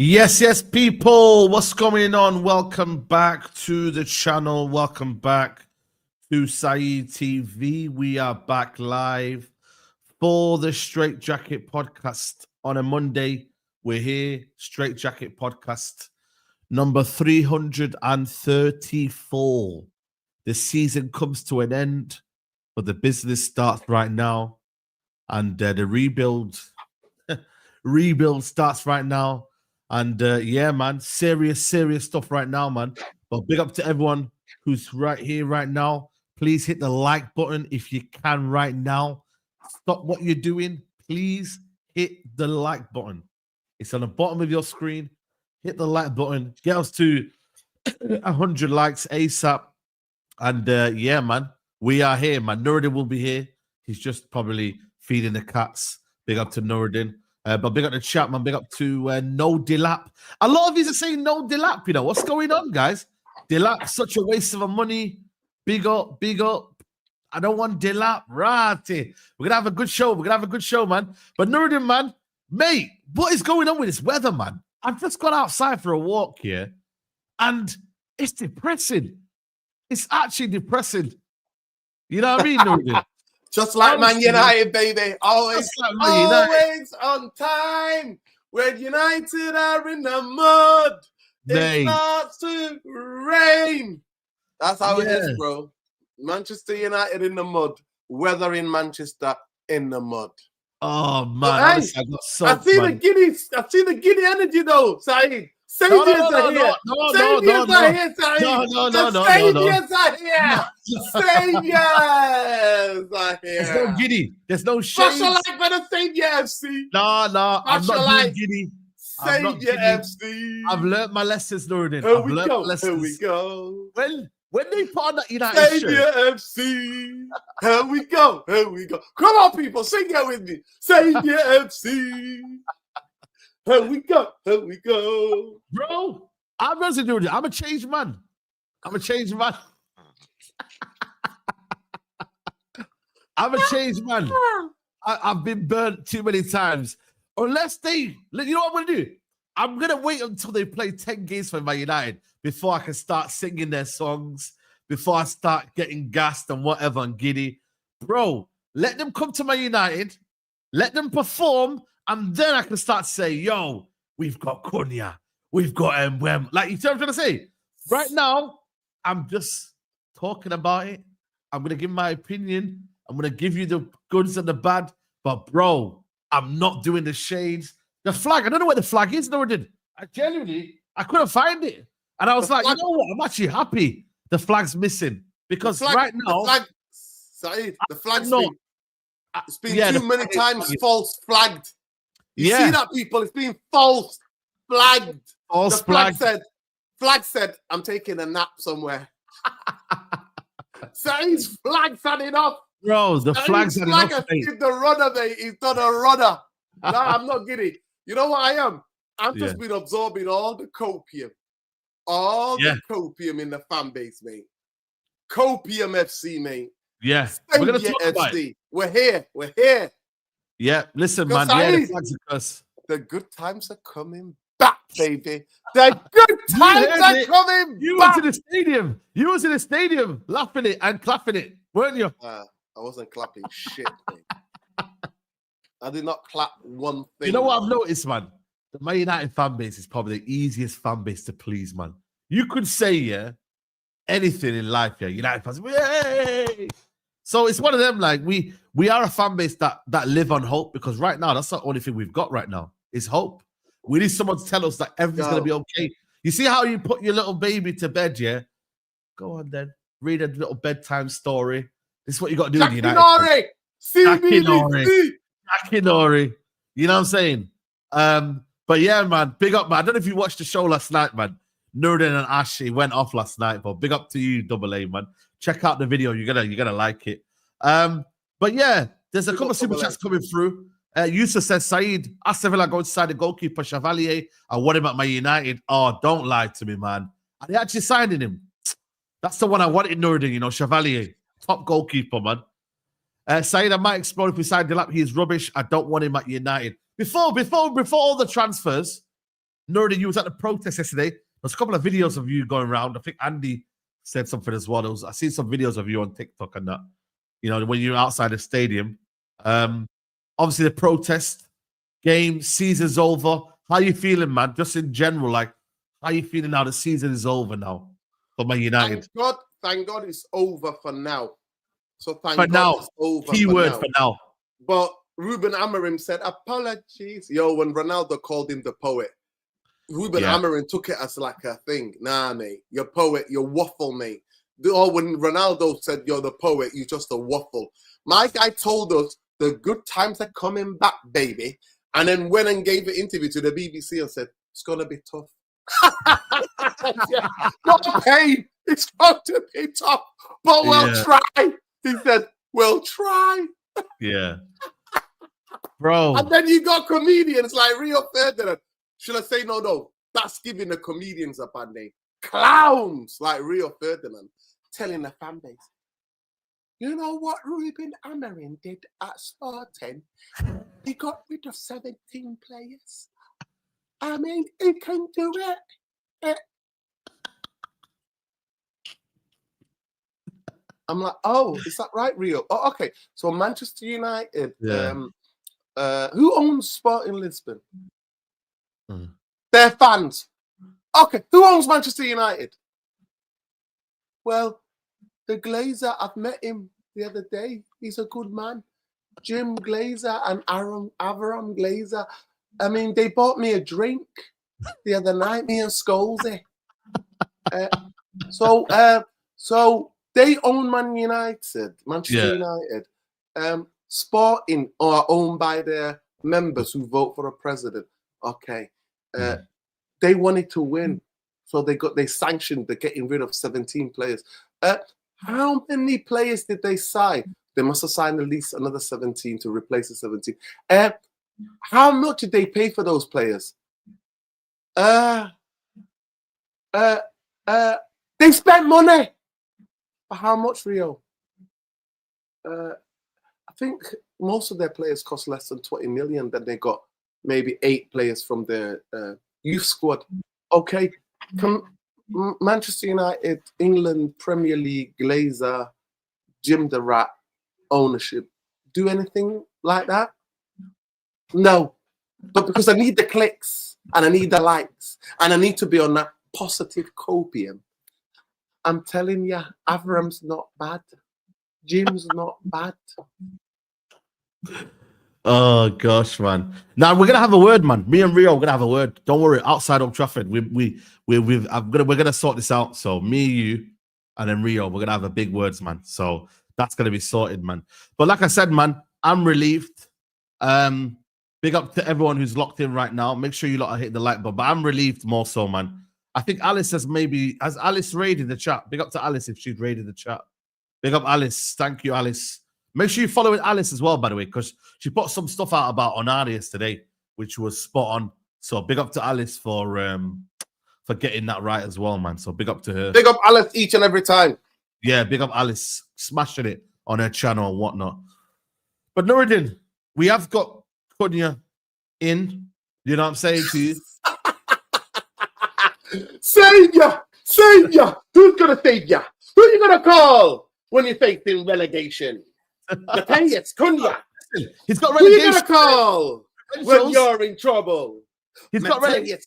Yes, people. What's going on? Welcome back to the channel. Welcome back to Saeed TV. We are back live for the Straightjacket podcast on a Monday. We're here, Straightjacket podcast number 334. The season comes to an end, but the business starts right now, and the rebuild starts right now. And yeah, man, serious stuff right now, man. But big up to everyone who's right here, right now. Please hit the like button if you can right now. Stop what you're doing. Please hit the like button. It's on the bottom of your screen. Hit the like button. Get us to 100 likes ASAP. And yeah, man, we are here, man. Nuruddin will be here. He's just probably feeding the cats. Big up to Nuruddin. But big up to chat, man. Big up to No Delap. A lot of you are saying No Delap. You know, what's going on, guys? Delap, such a waste of money. Big up. I don't want Delap. Right. We're going to have a good show. Man. But Nuruddin, man, mate, what is going on with this weather, man? I've just gone outside for a walk here, and it's depressing. It's actually depressing. You know what I mean, Nuruddin? Just like Man United, baby. Always on time. When United are in the mud, it starts to rain. That's how it is, bro. Manchester United in the mud. Weather in Manchester in the mud. Oh, man. Honestly, I see the giddy energy, though, Saeed. Saviors are here. Saviors are here, Saeed. Saviors are here. Saviors are here. There's no giddy. There's no shade. Special life for the Savior FC. No. I'm not doing giddy. Savior FC. I've learned my lessons, Nuruddin. Here we go. When they put on that United Savior FC. Here we go. Come on, people. Sing it with me. Savior FC. Here we go. Bro, I'm a changed man. I'm a changed man. I've been burnt too many times. Unless you know what I'm going to do? I'm going to wait until they play 10 games for Man United before I can start singing their songs, before I start getting gassed and whatever and giddy. Bro, let them come to Man United. Let them perform. And then I can start saying, yo, we've got Cunha. We've got Mbeumo. Like, you see what I'm trying to say? Right now, I'm just talking about it. I'm going to give my opinion. I'm going to give you the goods and the bad. But, bro, I'm not doing the shades. The flag, I don't know where the flag is. No, I did. I couldn't find it. And I was like, you know what? I'm actually happy the flag's missing. Because right now... The flag's been too many times false flagged. You see that, people? It's been false flagged. Flag said, I'm taking a nap somewhere. Saeed's flag's had enough. Bro, the flag's had enough. He's the runner, mate. He's done a runner. No, I'm not giddy. You know what I am? I've just been absorbing all the copium. The copium in the fan base, mate. Copium FC, mate. Yeah. We're going to talk about it. We're here. Yeah, listen, man. The flags are cuss. The good times are coming back, baby. The good times are coming back. You was in the stadium. You was in the stadium laughing it and clapping it, weren't you? I wasn't clapping shit, mate. I did not clap one thing. You know what I've noticed, man? The Man United fan base is probably the easiest fan base to please, man. You could say, anything in life, United fans. Yay! So it's one of them, like, we are a fan base that live on hope, because right now, that's the only thing we've got right now, is hope. We need someone to tell us that everything's going to be okay. You see how you put your little baby to bed, yeah? Go on then. Read a little bedtime story. This is what you got to do in United. Akinori. You know what I'm saying? But yeah, man, big up, man. I don't know if you watched the show last night, man. Nuruddin and Ashley went off last night, but big up to you, Double A, man. Check out the video. You're gonna like it. But yeah, there's a couple of super chats coming through. Yusuf says, Saeed, Aston Villa going to sign the goalkeeper Chevalier. I want him at Man United. Oh, don't lie to me, man. Are they actually signing him? That's the one I wanted, Nuruddin, Chevalier. Top goalkeeper, man. Saeed, I might explore if we sign Delap. He's rubbish. I don't want him at United. Before all the transfers, Nuruddin, you was at the protest yesterday. There's a couple of videos of you going around. I think Andy said something as well. I seen some videos of you on TikTok and that. You know, when you're outside the stadium. Obviously, the protest game, season's over. How you feeling, man? Just in general, like, how you feeling now? The season is over now for Man United. Thank God it's over for now. So thank God now, it's over keyword for now. But Ruben Amorim said, apologies. Yo, when Ronaldo called him the poet, Ruben Amorim took it as like a thing. Nah, mate, you're poet, you're waffle, mate. Or when Ronaldo said, you're the poet, you're just a waffle. My guy told us the good times are coming back, baby. And then went and gave an interview to the BBC and said, it's going to be tough. Not pain. It's going to be tough, but we'll try. He said, we'll try. Yeah. Bro. And then you got comedians like Rio Ferdinand. Should I say no? That's giving the comedians a bad name. Clowns like Rio Ferdinand telling the fan base, you know what Ruben Amorim did at Spartan? He got rid of 17 players. I mean, he can do it. I'm like, oh, is that right, Rio? Oh, okay. So Manchester United, who owns Sporting Lisbon? They're fans. Okay, who owns Manchester United? Well, the Glazer, I've met him the other day. He's a good man. Jim Glazer and Avram Glazer. I mean, they bought me a drink the other night, me and Scholesy. So they own Man United, Manchester United. Sporting are owned by their members who vote for a president. Okay. They wanted to win. So they sanctioned the getting rid of 17 players. How many players did they sign? They must have signed at least another 17 to replace the 17. How much did they pay for those players? They spent money. How much, Rio? I think most of their players cost less than 20 million. Then they got maybe 8 players from their youth squad. Okay, Manchester United, England, Premier League, Glazer, Jim the Rat, ownership do anything like that? No, but because I need the clicks and I need the likes and I need to be on that positive copium. I'm telling you, Avram's not bad. Jim's not bad. Oh gosh, man! Now we're gonna have a word, man. Me and Rio are gonna have a word. Don't worry. Outside Old Trafford, we're gonna sort this out. So me, you, and then Rio, we're gonna have a big words, man. So that's gonna be sorted, man. But like I said, man, I'm relieved. Big up to everyone who's locked in right now. Make sure you lot are hitting the like button. But I'm relieved more so, man. I think Alice has Alice raided the chat. Big up to Alice if she's raided the chat. Big up Alice. Thank you, Alice. Make sure you follow Alice as well, by the way, because she put some stuff out about Onana yesterday, which was spot on. So big up to Alice for getting that right as well, man. So big up to her. Big up Alice each and every time. Yeah, big up Alice, smashing it on her channel and whatnot. But Nuruddin, we have got Cunha in. You know what I'm saying to you? Savior! Who's gonna save ya? Who are you gonna call when you're facing relegation? Matthias Cunha. He's got relegation. Who are you gonna call when you're in trouble? He's got relegation.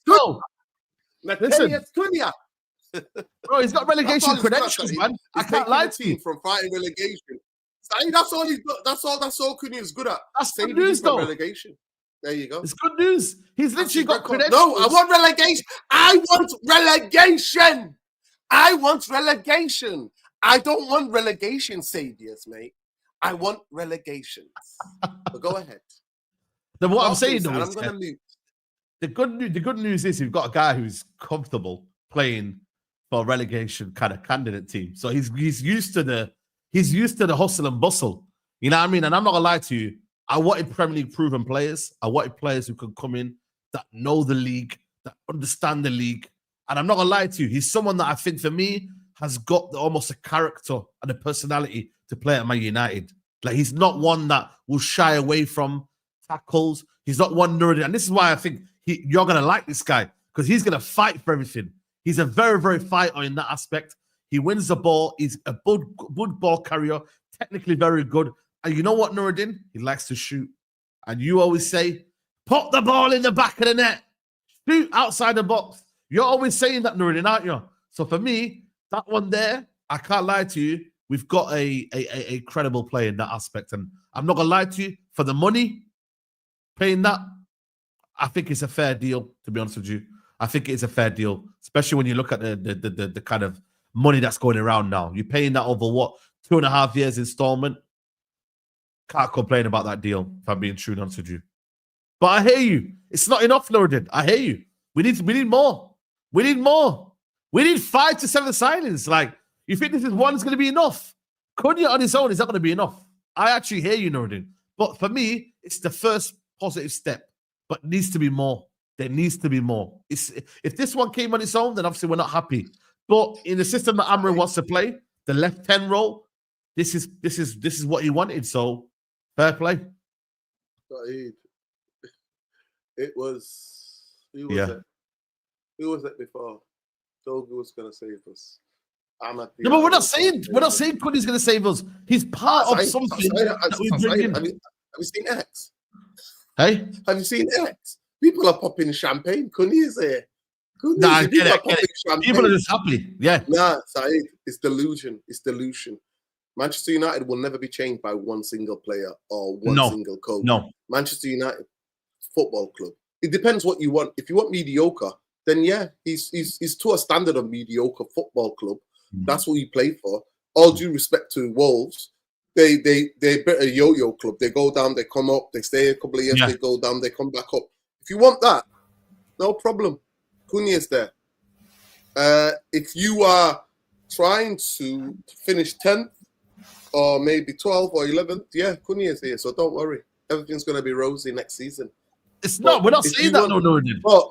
Matthias Cunha. Bro, he's got relegation credentials, man. I can't lie to you. From fighting relegation. That's all he's got. That's all Cunha is good at. That's good news, though. Relegation. There you go. It's good news. He's literally got credentials. No, I want relegation. I want relegation. I want relegation. I don't want relegation saviors, mate. I want relegations. But go ahead. Then what I'm saying, though, I'm going to mute. The good news is you've got a guy who's comfortable playing for a relegation kind of candidate team. So he's used to the hustle and bustle. You know what I mean? And I'm not gonna lie to you. I wanted Premier League proven players. I wanted players who could come in that know the league, that understand the league. And I'm not gonna lie to you. He's someone that I think for me has got almost a character and a personality to play at Man United. Like he's not one that will shy away from tackles. He's not one Nuruddin. And this is why I think you're gonna like this guy, because he's going to fight for everything. He's a very, very fighter in that aspect. He wins the ball. He's a good ball carrier, technically very good. And you know what, Nuruddin? He likes to shoot. And you always say, put the ball in the back of the net. Shoot outside the box. You're always saying that, Nuruddin, aren't you? So for me, that one there, I can't lie to you. We've got a credible player in that aspect. And I'm not going to lie to you. For the money, paying that, I think it's a fair deal, to be honest with you. I think it's a fair deal, especially when you look at the kind of money that's going around now. You're paying that over, what, 2.5 years installment? Can't complain about that deal, if I'm being true and honest with you. But I hear you. It's not enough, Nuruddin. I hear you. We need more. We need more. We need 5 to 7 signings. Like, you think this is one's going to be enough? Cunha on his own is not going to be enough. I actually hear you, Nuruddin. But for me, it's the first positive step. But needs to be more. There needs to be more. If this one came on its own, then obviously we're not happy. But in the system that Amorim wants to play, the left 10 role, this is what he wanted. So fair play. Saeed, it was who was it before? Dogu was gonna save us. No, but we're not saying Cunha's gonna save us. He's part of something that we bring in. Have you seen X? Hey? Have you seen X? People are popping champagne. Cunha's here. Nah, I get it. People are just happy. Yeah. Nah, Saeed, it's delusion. It's delusion. Manchester United will never be changed by one single player or one single coach. No. Manchester United Football Club. It depends what you want. If you want mediocre, then yeah, he's to a standard of mediocre football club. That's what he played for. All due respect to Wolves, they're a bit of a yo-yo club. They go down, they come up, they stay a couple of years, they go down, they come back up. If you want that, no problem. Cunha is there. If you are trying to finish 10th or maybe 12th or 11th, yeah, Cunha is here. So don't worry. Everything's going to be rosy next season. It's not. We're not saying that.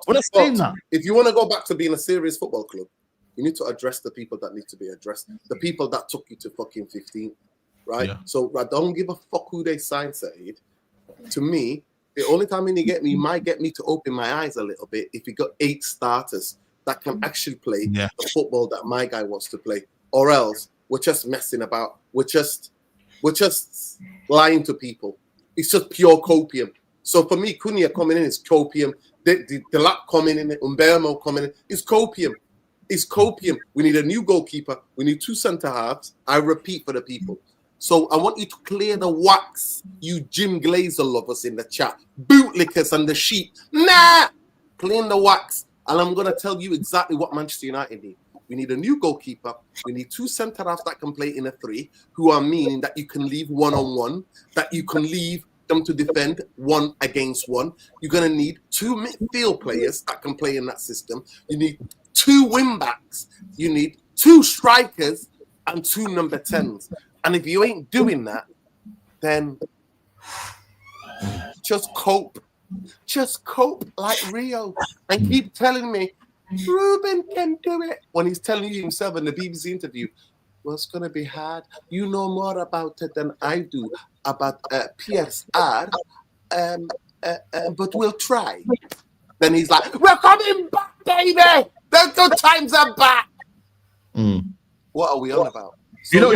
We're not saying that. If you want to go back to being a serious football club, you need to address the people that need to be addressed. The people that took you to fucking 15, right? Yeah. So I don't give a fuck who they signed, Saeed. To me, the only time you might get me to open my eyes a little bit if you got 8 starters that can actually play the football that my guy wants to play, or else we're just messing about. We're just lying to people. It's just pure copium. So for me, Cunha coming in is copium. Delap coming in, Mbeumo coming in, is copium. It's copium. We need a new goalkeeper. We need 2 centre halves. I repeat for the people. So I want you to clear the wax, you Jim Glazer lovers in the chat. Bootlickers and the sheep. Nah! Clean the wax. And I'm going to tell you exactly what Manchester United need. We need a new goalkeeper. We need 2 centre halves that can play in a 3, who are meaning that you can leave 1-on-1, that you can leave them to defend 1 against 1. You're going to need 2 midfield players that can play in that system. You need 2 wing backs. You need 2 strikers and 2 number 10s. And if you ain't doing that, then just cope. Just cope like Rio and keep telling me, Ruben can do it. When he's telling you himself in the BBC interview, well, it's going to be hard. You know more about it than I do about PSR, but we'll try. Then he's like, we're coming back, baby. The good times are back. What are we on about? So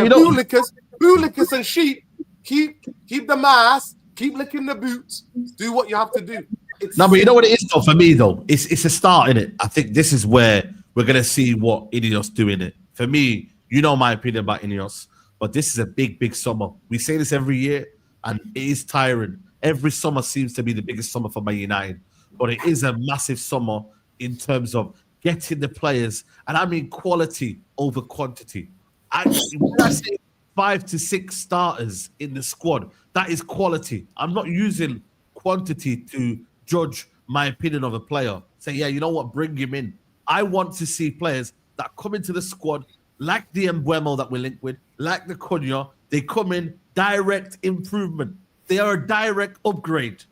Boolikers and sheep, keep the mask, keep licking the boots, do what you have to do. But you know what it is though, for me though? It's a start, innit? I think this is where we're going to see what Ineos do in it. For me, you know my opinion about Ineos, but this is a big, big summer. We say this every year, and it is tiring. Every summer seems to be the biggest summer for Man United, but it is a massive summer in terms of getting the players, and I mean quality over quantity. When I say 5 to 6 starters in the squad, that is quality. I'm not using quantity to judge my opinion of a player. Say, yeah, you know what, bring him in. I want to see players that come into the squad, like the Mbeumo that we're linked with, like the Cunha, they come in, direct improvement. They are a direct upgrade.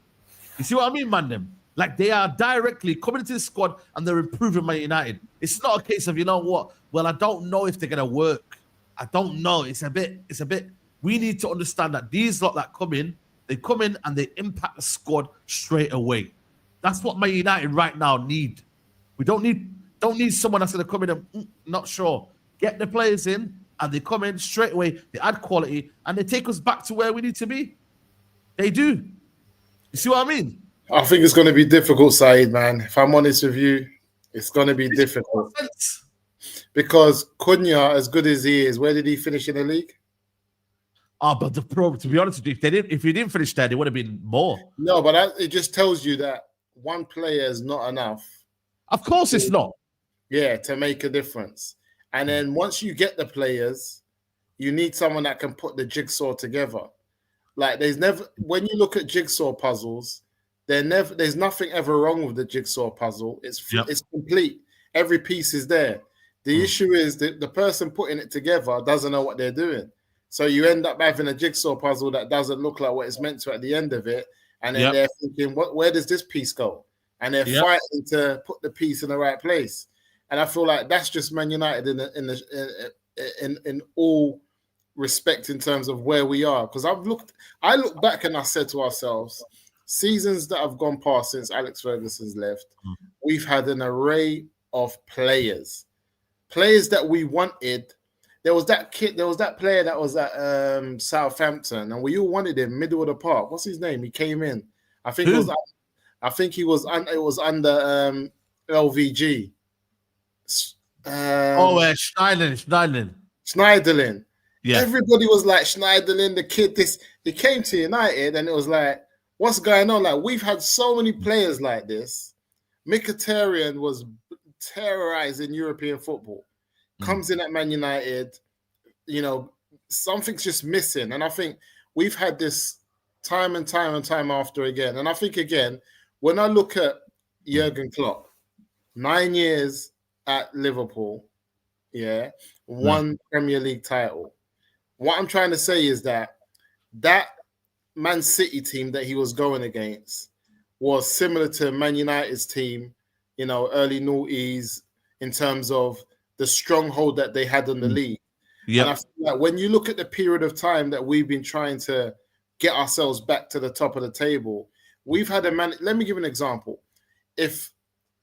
You see what I mean, man? Them? Like they are directly coming into the squad and they're improving Man United. It's not a case of, you know what, well, I don't know if they're going to work. I don't know. It's a bit. We need to understand that these lot that come in, they come in and they impact the squad straight away. That's what Man United right now need. We don't need someone that's going to come in and not sure. Get the players in, and they come in straight away. They add quality, and they take us back to where we need to be. They do. You see what I mean? I think it's going to be difficult, Saeed, man. If I'm honest with you, it's going to be difficult. Because Cunha, as good as he is, where did he finish in the league? But to be honest with you, if he didn't finish there, there would have been more. No, but it just tells you that one player is not enough. Of course it's not. Yeah, to make a difference. And then once you get the players, you need someone that can put the jigsaw together. Like when you look at jigsaw puzzles, there's nothing ever wrong with the jigsaw puzzle. It's complete. Every piece is there. The issue is that the person putting it together doesn't know what they're doing. So you end up having a jigsaw puzzle that doesn't look like what it's meant to at the end of it. And then they're thinking, where does this piece go? And they're fighting to put the piece in the right place. And I feel like that's just Man United in all respect in terms of where we are. Because I look back and I said to ourselves, seasons that have gone past since Alex Ferguson's left, we've had an array of players that we wanted. There was that player that was at Southampton, and we all wanted him middle of the park. What's his name? He came in. I think it was under LVG. Schneiderlin. Yeah. Everybody was like Schneiderlin, the kid. He came to United, and it was like, what's going on? Like, we've had so many players like this. Mkhitaryan was terrorizing European football. Comes in at Man United, something's just missing. And I think we've had this time and time after again. And I think, again, when I look at Jurgen Klopp, 9 years at Liverpool, one Premier League title. What I'm trying to say is that Man City team that he was going against was similar to Man United's team, early noughties, in terms of the stronghold that they had on the league. Yeah. And I feel like when you look at the period of time that we've been trying to get ourselves back to the top of the table, we've had let me give an example. If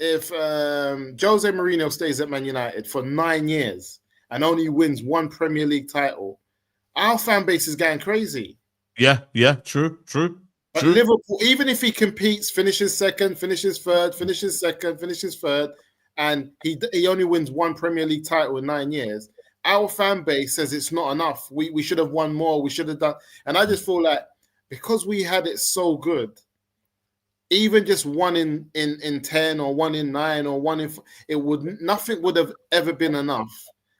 Jose Mourinho stays at Man United for 9 years and only wins one Premier League title, our fan base is going crazy. Yeah, true. But Liverpool, even if he competes, finishes second, finishes third, finishes second, finishes third, and he only wins one Premier League title in 9 years, our fan base says it's not enough. We should have won more. We should have done. And I just feel like because we had it so good, even just 1 in 10 or 1 in 9 or 1 in nothing would have ever been enough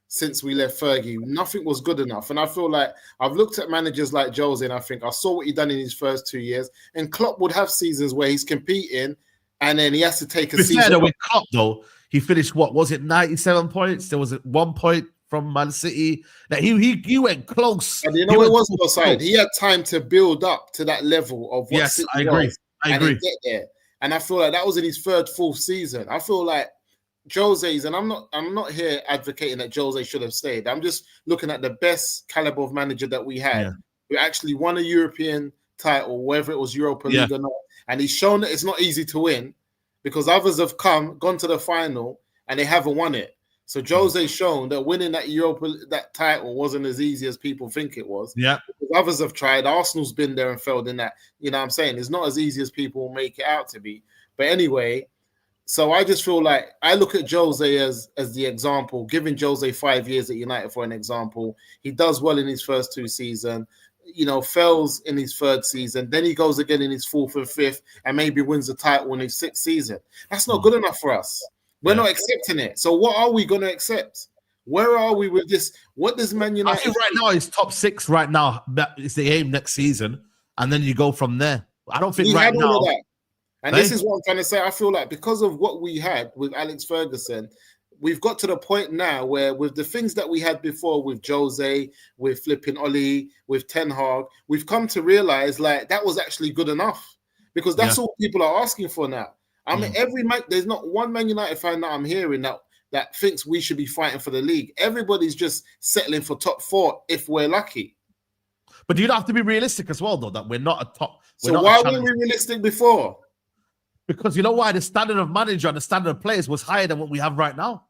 since we left Fergie. Nothing was good enough. And I feel like I've looked at managers like Jose and I think I saw what he done in his first 2 years. And Klopp would have seasons where he's competing and then he has to take a season. With Klopp, though, he finished, 97 points? There was 1 point from Man City. That he went close. And you know what it was on the side? He had time to build up to that level of what City I agree. I agree. Get there. And I feel like that was in his third, fourth season. I feel like Jose's, and I'm not here advocating that Jose should have stayed. I'm just looking at the best caliber of manager that we had, who actually won a European title, whether it was Europa League or not. And he's shown that it's not easy to win because others have gone to the final and they haven't won it. So Jose's shown that winning that title wasn't as easy as people think it was. Yeah. Because others have tried. Arsenal's been there and failed in that. You know what I'm saying? It's not as easy as people make it out to be. But anyway, so I just feel like I look at Jose as the example, giving Jose 5 years at United for an example. He does well in his first 2 seasons, fails in his 3rd season. Then he goes again in his 4th and 5th and maybe wins the title in his 6th season. That's not good enough for us. We're not accepting it. So what are we going to accept? Where are we with this? What does Man United... I think right now it's top 6 right now. That is the aim next season. And then you go from there. I don't think right now... All of that. And this is what I'm trying to say. I feel like because of what we had with Alex Ferguson, we've got to the point now where with the things that we had before with Jose, with flipping Oli, with Ten Hag, we've come to realize like that was actually good enough because that's all people are asking for now. I mean, there's not one Man United fan that I'm hearing that thinks we should be fighting for the league. Everybody's just settling for top 4 if we're lucky. But you'd have to be realistic as well, though, that we're not a top. So why weren't we realistic before? Because you know why? The standard of manager and the standard of players was higher than what we have right now.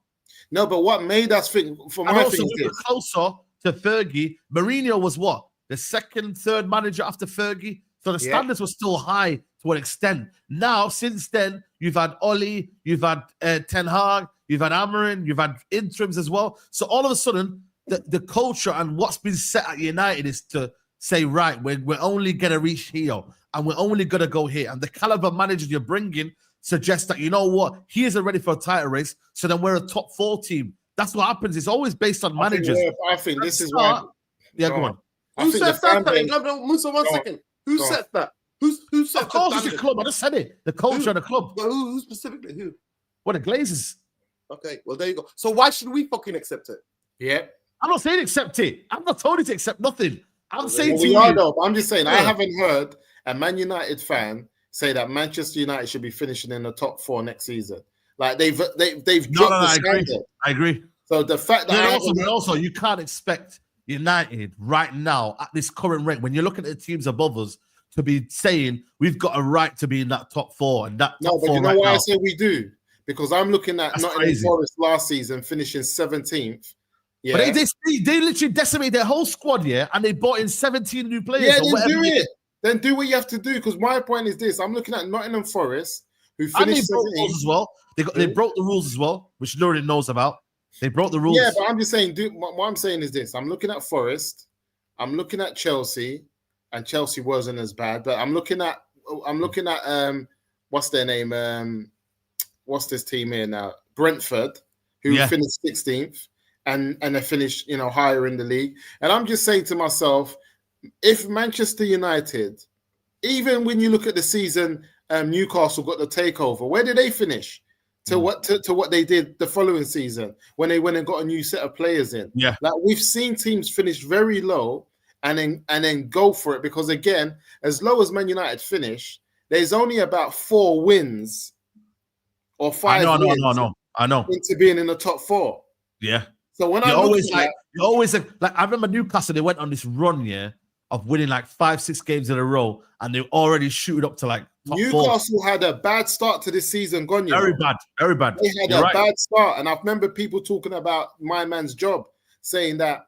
No, but what made us think, for my thing is this. Closer to Fergie. Mourinho was what? The second, third manager after Fergie. So the standards were still high to an extent. Now, since then, you've had Oli, you've had Ten Hag, you've had Amorim, you've had interims as well. So all of a sudden, the culture and what's been set at United is to say, right, we're only going to reach here and we're only going to go here. And the caliber of managers you're bringing suggests that, you know what, he isn't ready for a title race. So then we're a top 4 team. That's what happens. It's always based on managers. I think this is why. Yeah, go on. Who said that? No, Musa, one second. Who said that? Who said that? Of course, it's the club. I just said it. The culture of the club. But who specifically? Who? Well, the Glazers. Okay, well, there you go. So why should we fucking accept it? Yeah. I'm not saying accept it. I'm not told you to accept nothing. I'm saying to you. I'm just saying, yeah. I haven't heard a Man United fan say that Manchester United should be finishing in the top 4 next season. Like they've dropped the standard. I agree. So the fact that also you can't expect United right now at this current rate, when you're looking at the teams above us, to be saying we've got a right to be in that top 4 and that. No, but you know why I say we do? Because I'm looking at Nottingham Forest last season finishing 17th. Yeah, but they literally decimated their whole squad, and they brought in 17 new players. Yeah, then do it. Then do what you have to do. Because my point is this: I'm looking at Nottingham Forest, who finished 17th as well. They broke the rules as well, which nobody knows about. They broke the rules. Yeah, but I'm just saying. What I'm saying is this: I'm looking at Forest, I'm looking at Chelsea, and Chelsea wasn't as bad. But I'm looking at what's their name? What's this team here now? Brentford, who finished 16th. And they finished, higher in the league. And I'm just saying to myself, if Manchester United, even when you look at the season, Newcastle got the takeover. Where did they finish? To what they did the following season when they went and got a new set of players in. Yeah, like we've seen teams finish very low and then go for it, because again, as low as Man United finish, there's only about 4 wins or 5 wins. I know. Into being in the top 4. Yeah. So when you're always like I remember Newcastle, they went on this run of winning like 5-6 games in a row, and they already shooted up to like top Newcastle 4. had a bad start to this season. Very bad. They had a bad start, and I remember people talking about my man's job, saying that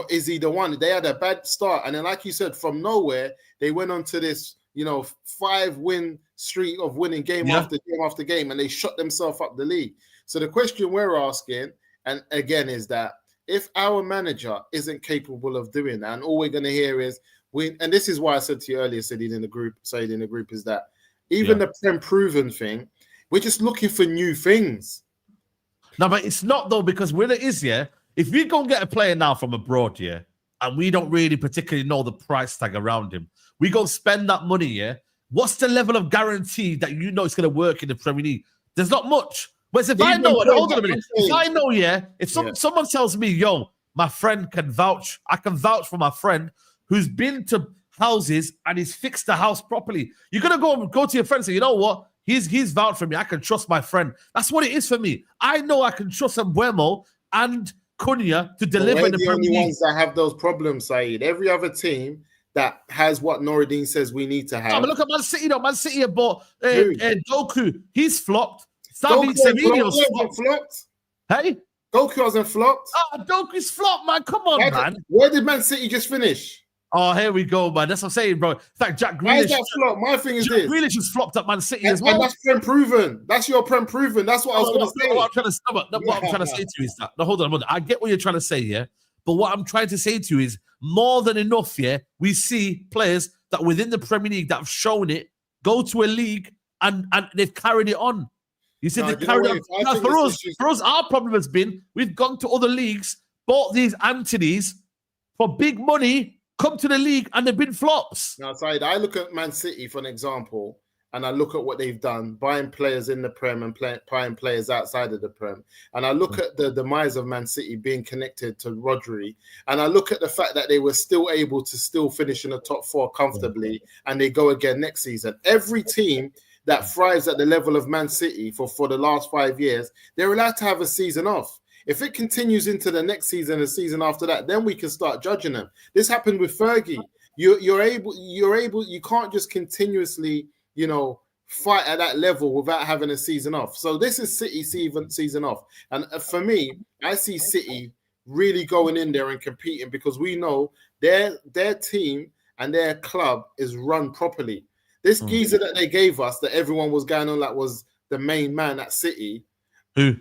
is he the one? They had a bad start, and then like you said, from nowhere they went on to this 5-win streak of winning game after game after game, and they shut themselves up the league. So the question we're asking, and again, is that if our manager isn't capable of doing that, and all we're going to hear is and this is why I said to you earlier, Saeed in the group, is that even the Prem proven thing, we're just looking for new things. No, but it's not though, because when it is, if we go and get a player now from abroad, and we don't really particularly know the price tag around him, we go spend that money, what's the level of guarantee that it's going to work in the Premier League? There's not much. But if I know, hold on a minute. If I know, if someone tells me, yo, my friend can vouch, I can vouch for my friend who's been to houses and he's fixed the house properly. You're gonna go to your friend and say, you know what? He's vouched for me. I can trust my friend. That's what it is for me. I know I can trust Mbeumo and Cunha to deliver in the Premier League. Only ones that have those problems, Saeed. Every other team that has what Nourdine says we need to have. But look at Man City, though. Man City have bought Doku. He's flopped. Flopped. Hey? Goku hasn't flopped. Doku's flopped, man. Come on, man. Where did Man City just finish? Oh, here we go, man. That's what I'm saying, bro. It's like Jack Grealish. Why is that flop? My thing is Jack Grealish has flopped at Man City as well. And that's Prem proven. That's your Prem proven. That's what I was going to say. What I'm trying to say to you is that. No, hold on. I get what you're trying to say, but what I'm trying to say to you is more than enough, we see players that within the Premier League that have shown it go to a league and they've carried it on. You said they carried on. Now, for us, our problem has been we've gone to other leagues, bought these Antonies for big money, come to the league, and they've been flops. Now, Saeed, I look at Man City for an example, and I look at what they've done, buying players in the Prem and buying players outside of the Prem. And I look at the demise of Man City being connected to Rodri, and I look at the fact that they were still able to finish in the top 4 comfortably, and they go again next season. Every team that thrives at the level of Man City for the last 5 years, they're allowed to have a season off. If it continues into the next season, the season after that, then we can start judging them. This happened with Fergie. You can't just continuously, fight at that level without having a season off. So this is City season off. And for me, I see City really going in there and competing because we know their team and their club is run properly. This geezer that they gave us that everyone was going on like was the main man at City. Who?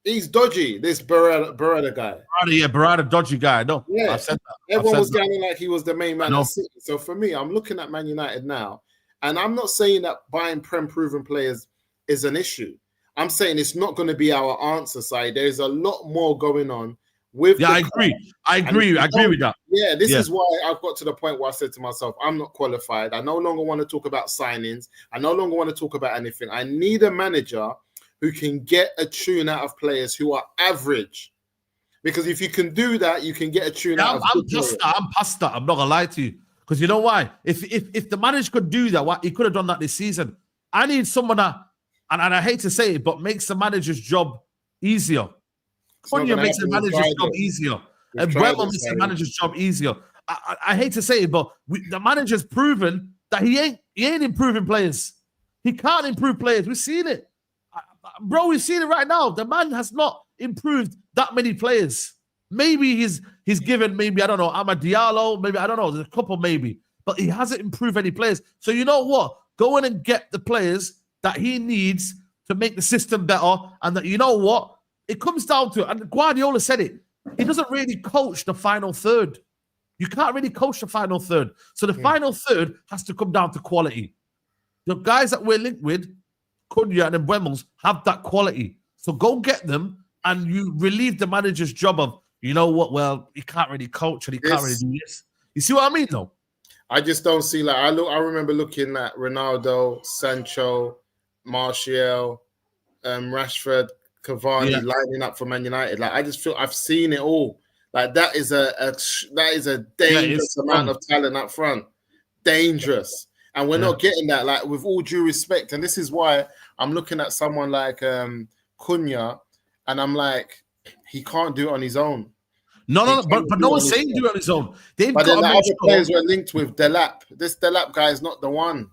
He's dodgy, this Beretta guy. Beretta, dodgy guy. No, yeah. I've said that. Everyone was going on like he was the main man at City. So for me, I'm looking at Man United now. And I'm not saying that buying Prem-proven players is an issue. I'm saying it's not going to be our answer side. There's a lot more going on with. I agree. I agree with that. Yeah, this is why I've got to the point where I said to myself, I'm not qualified. I no longer want to talk about signings. I no longer want to talk about anything. I need a manager who can get a tune out of players who are average. Because if you can do that, you can get a tune out of players. I'm past that. I'm not going to lie to you. Because you know why? If the manager could do that, he could have done that this season. I need someone that, and I hate to say it, but makes the manager's job easier. Cunha makes the manager's job easier. And Mbeumo makes the manager's job easier. I hate to say it, but the manager's proven that he ain't improving players. He can't improve players. We've seen it. Bro, we've seen it right now. The man has not improved that many players. Maybe he's given, maybe, I don't know, Amad Diallo, maybe, I don't know, there's a couple maybe. But he hasn't improved any players. So you know what? Go in and get the players that he needs to make the system better. And that, you know what? It comes down to, and Guardiola said it, he doesn't really coach the final third. You can't really coach the final third. So the final third has to come down to quality. The guys that we're linked with, Cunha and Mbeumo, have that quality. So go get them and you relieve the manager's job of, you know what? Well, he can't really coach and he can't really do this. You see what I mean, though? I just don't see I remember looking at Ronaldo, Sancho, Martial, Rashford, Cavani lining up for Man United. I just feel I've seen it all. That is a dangerous amount of talent up front. Dangerous. And we're not getting that. With all due respect, and this is why I'm looking at someone like Cunha, and I'm like, he can't do it on his own. No, but no one's saying do it on his own. But then the other players were linked with Delap. This Delap guy is not the one.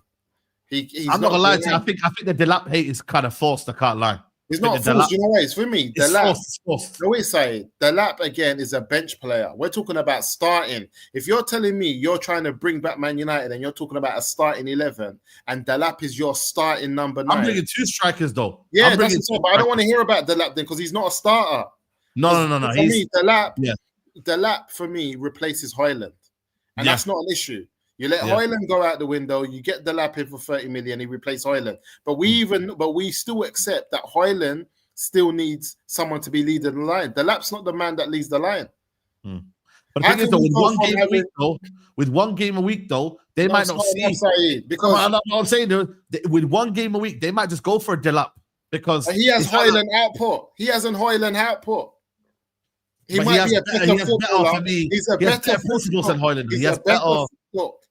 He's I'm not gonna lie to you. I think the Delap hate is kind of forced. I can't lie. He's not forced. You know what? It's for me. Delap. It's forced. No, it's saying Delap again is a bench player. We're talking about starting. If you're telling me you're trying to bring back Man United and you're talking about a starting 11, and Delap is your starting number 9, I'm bringing 2 strikers though. Yeah, that's it. But I don't want to hear about Delap then because he's not a starter. No. For me, Delap for me replaces Højlund, and that's not an issue. You let Højlund go out the window, you get Delap in for 30 million, he replaces Højlund. But we still accept that Højlund still needs someone to be leading the line. Delap's not the man that leads the line. But the thing is, though, with one game a week, they might not see. Because I'm saying, with one game a week, they might just go for a Delap because he has Højlund output. He has an Højlund output. He might be a better footballer. He's a better footballer than Højlund.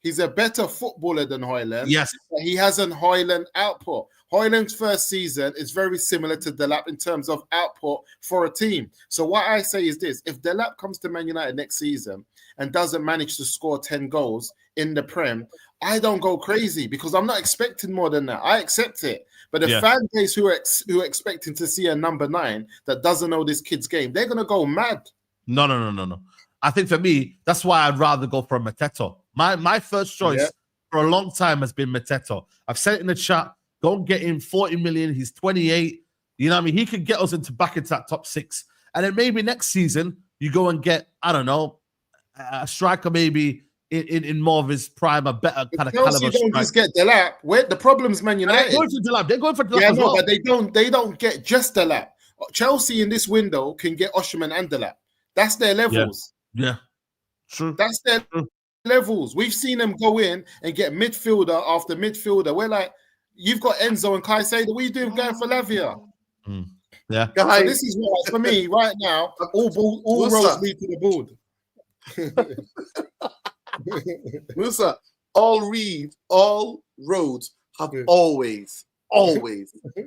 He's a better footballer than Højlund. Yes. But he has an Højlund output. Højlund's first season is very similar to Delap in terms of output for a team. So what I say is this: if Delap comes to Man United next season and doesn't manage to score 10 goals in the Prem, I don't go crazy because I'm not expecting more than that. I accept it. But the fan base who are expecting to see a number 9 that doesn't know this kid's game, they're going to go mad. No. I think for me, that's why I'd rather go for a Mateta. My first choice for a long time has been Mateta. I've said it in the chat. Go and get him 40 million. He's 28. You know what I mean? He could get us back into that top 6. And then maybe next season, you go and get, I don't know, a striker maybe in more of his prime, a better kind of caliber. You don't just get Delap. The problem's Man United. They're going for Delap as well. But they don't get just Delap. Chelsea in this window can get Osimhen and Delap. That's their levels. Yeah. True. That's their levels. We've seen them go in and get midfielder after midfielder. We're like, you've got Enzo and Caicedo. What are you doing going for Lavia? Yeah. Guys, so this is what, for me, right now, all roads lead to the board. Musa, all roads have always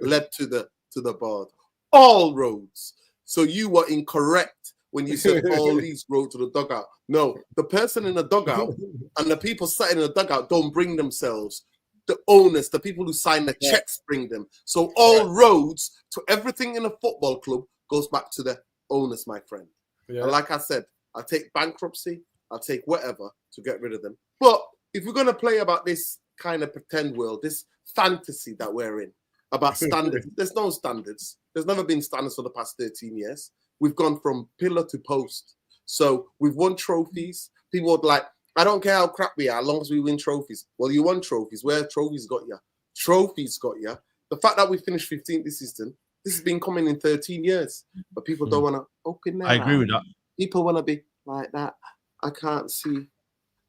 led to the board. All roads. So you were incorrect when you said all these roads to the dugout. No, the person in the dugout and the people sat in the dugout don't bring themselves the owners, the people who sign the checks bring them. So all roads to everything in a football club goes back to the owners, my friend. Yeah. And like I said, I'll take bankruptcy, I'll take whatever to get rid of them. But if we're going to play about this kind of pretend world, this fantasy that we're in, about standards, there's no standards. There's never been standards for the past 13 years. We've gone from pillar to post. So we've won trophies. People would like, I don't care how crap we are, as long as we win trophies. Well, you won trophies. Where trophies got you? Trophies got you. The fact that we finished 15th this season, this has been coming in 13 years. But people don't want to open their I agree with that. People want to be like that. I can't see.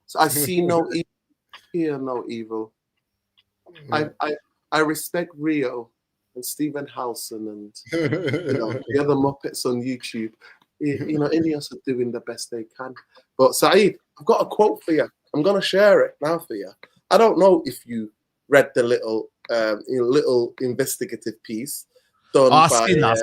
So I see no evil, hear no evil. I respect Rio and Stephen Howson and the other Muppets on YouTube. Ineos are doing the best they can. But Saeed, I've got a quote for you. I'm going to share it now for you. I don't know if you read the little investigative piece done by... I've seen that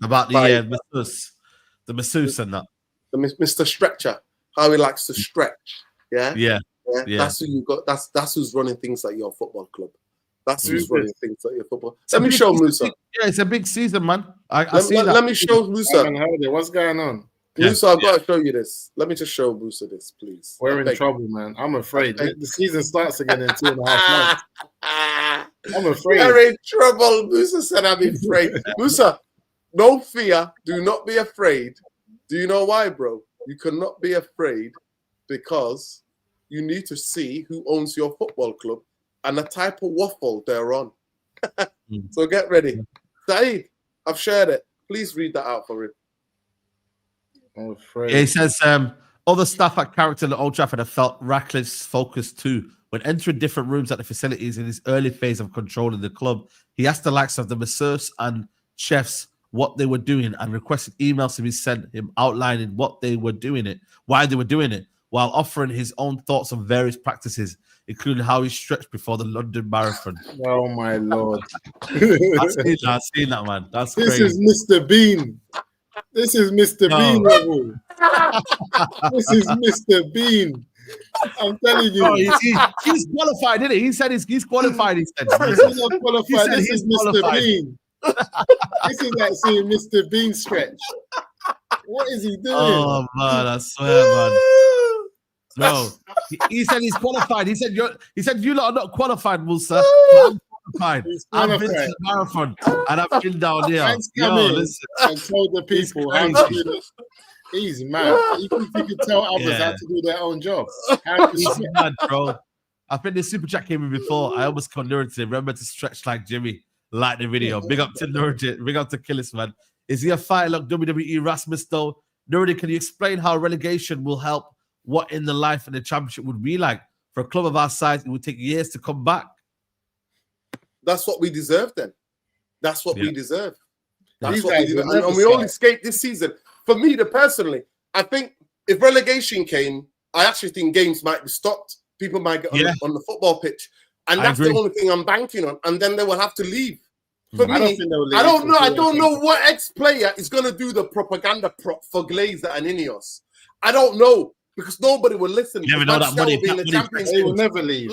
about the masseuse and that. The Mr. Stretcher, how he likes to stretch. Yeah. That's who you got. That's who's running things like your football club. That's who's running things like your football. Let me show Musa. Yeah, it's a big season, man. I see that. Let me show Musa. I haven't heard it. What's going on? Musa, I've got to show you this. Let me just show Musa this, please. We're in trouble, man. I'm afraid. The season starts again in 2.5 months. I'm afraid. We're in trouble. Musa said I'm afraid. Musa, no fear. Do not be afraid. Do you know why, bro? You cannot be afraid because you need to see who owns your football club and the type of waffle they're on. So get ready. Saeed, I've shared it. Please read that out for him. I'm afraid. Yeah, he says, other staff at Character at Old Trafford have felt Ratcliffe's focus too. When entering different rooms at the facilities in his early phase of controlling the club, he asked the likes of the masseurs and chefs what they were doing and requested emails to be sent him outlining what they were doing it, why they were doing it, while offering his own thoughts on various practices, including how he stretched before the London Marathon. Oh my Lord. I've seen that, man. That's this crazy. Is Mr. Bean. This is Mr. Bean level. This is Mr. Bean. I'm telling you. Oh, he's qualified, isn't he? He said he's qualified. He said he's not qualified. This is Mr. Qualified. Bean. This is like seeing Mr. Bean stretch. What is he doing? Oh man, I swear, man. No, he said he's qualified. He said you lot are not qualified, Musa. I'm qualified. I've been to the marathon and I've been down here. Listen. And told the people how to do this. He's mad. He can tell others how to do their own job. He's mad, bro. I think the super chat came in before. I almost called Nurd to remember to stretch like Jimmy. Like the video. Big up to Nurd. Big up to Killis, man. Is he a fighter like WWE Rasmus though? Nurd, can you explain how relegation will help what in the life and the championship would be like? For a club of our size, it would take years to come back. That's what we deserve then. That's what we deserve. That's These what we deserve. And we all escaped this season. For me, personally, I think if relegation came, I actually think games might be stopped. People might get on the football pitch. And that's the only thing I'm banking on. And then they will have to leave. For me, I don't know what ex-player is going to do the propaganda prop for Glazer and Ineos. I don't know. Because nobody will listen. You never know that money. They will never leave.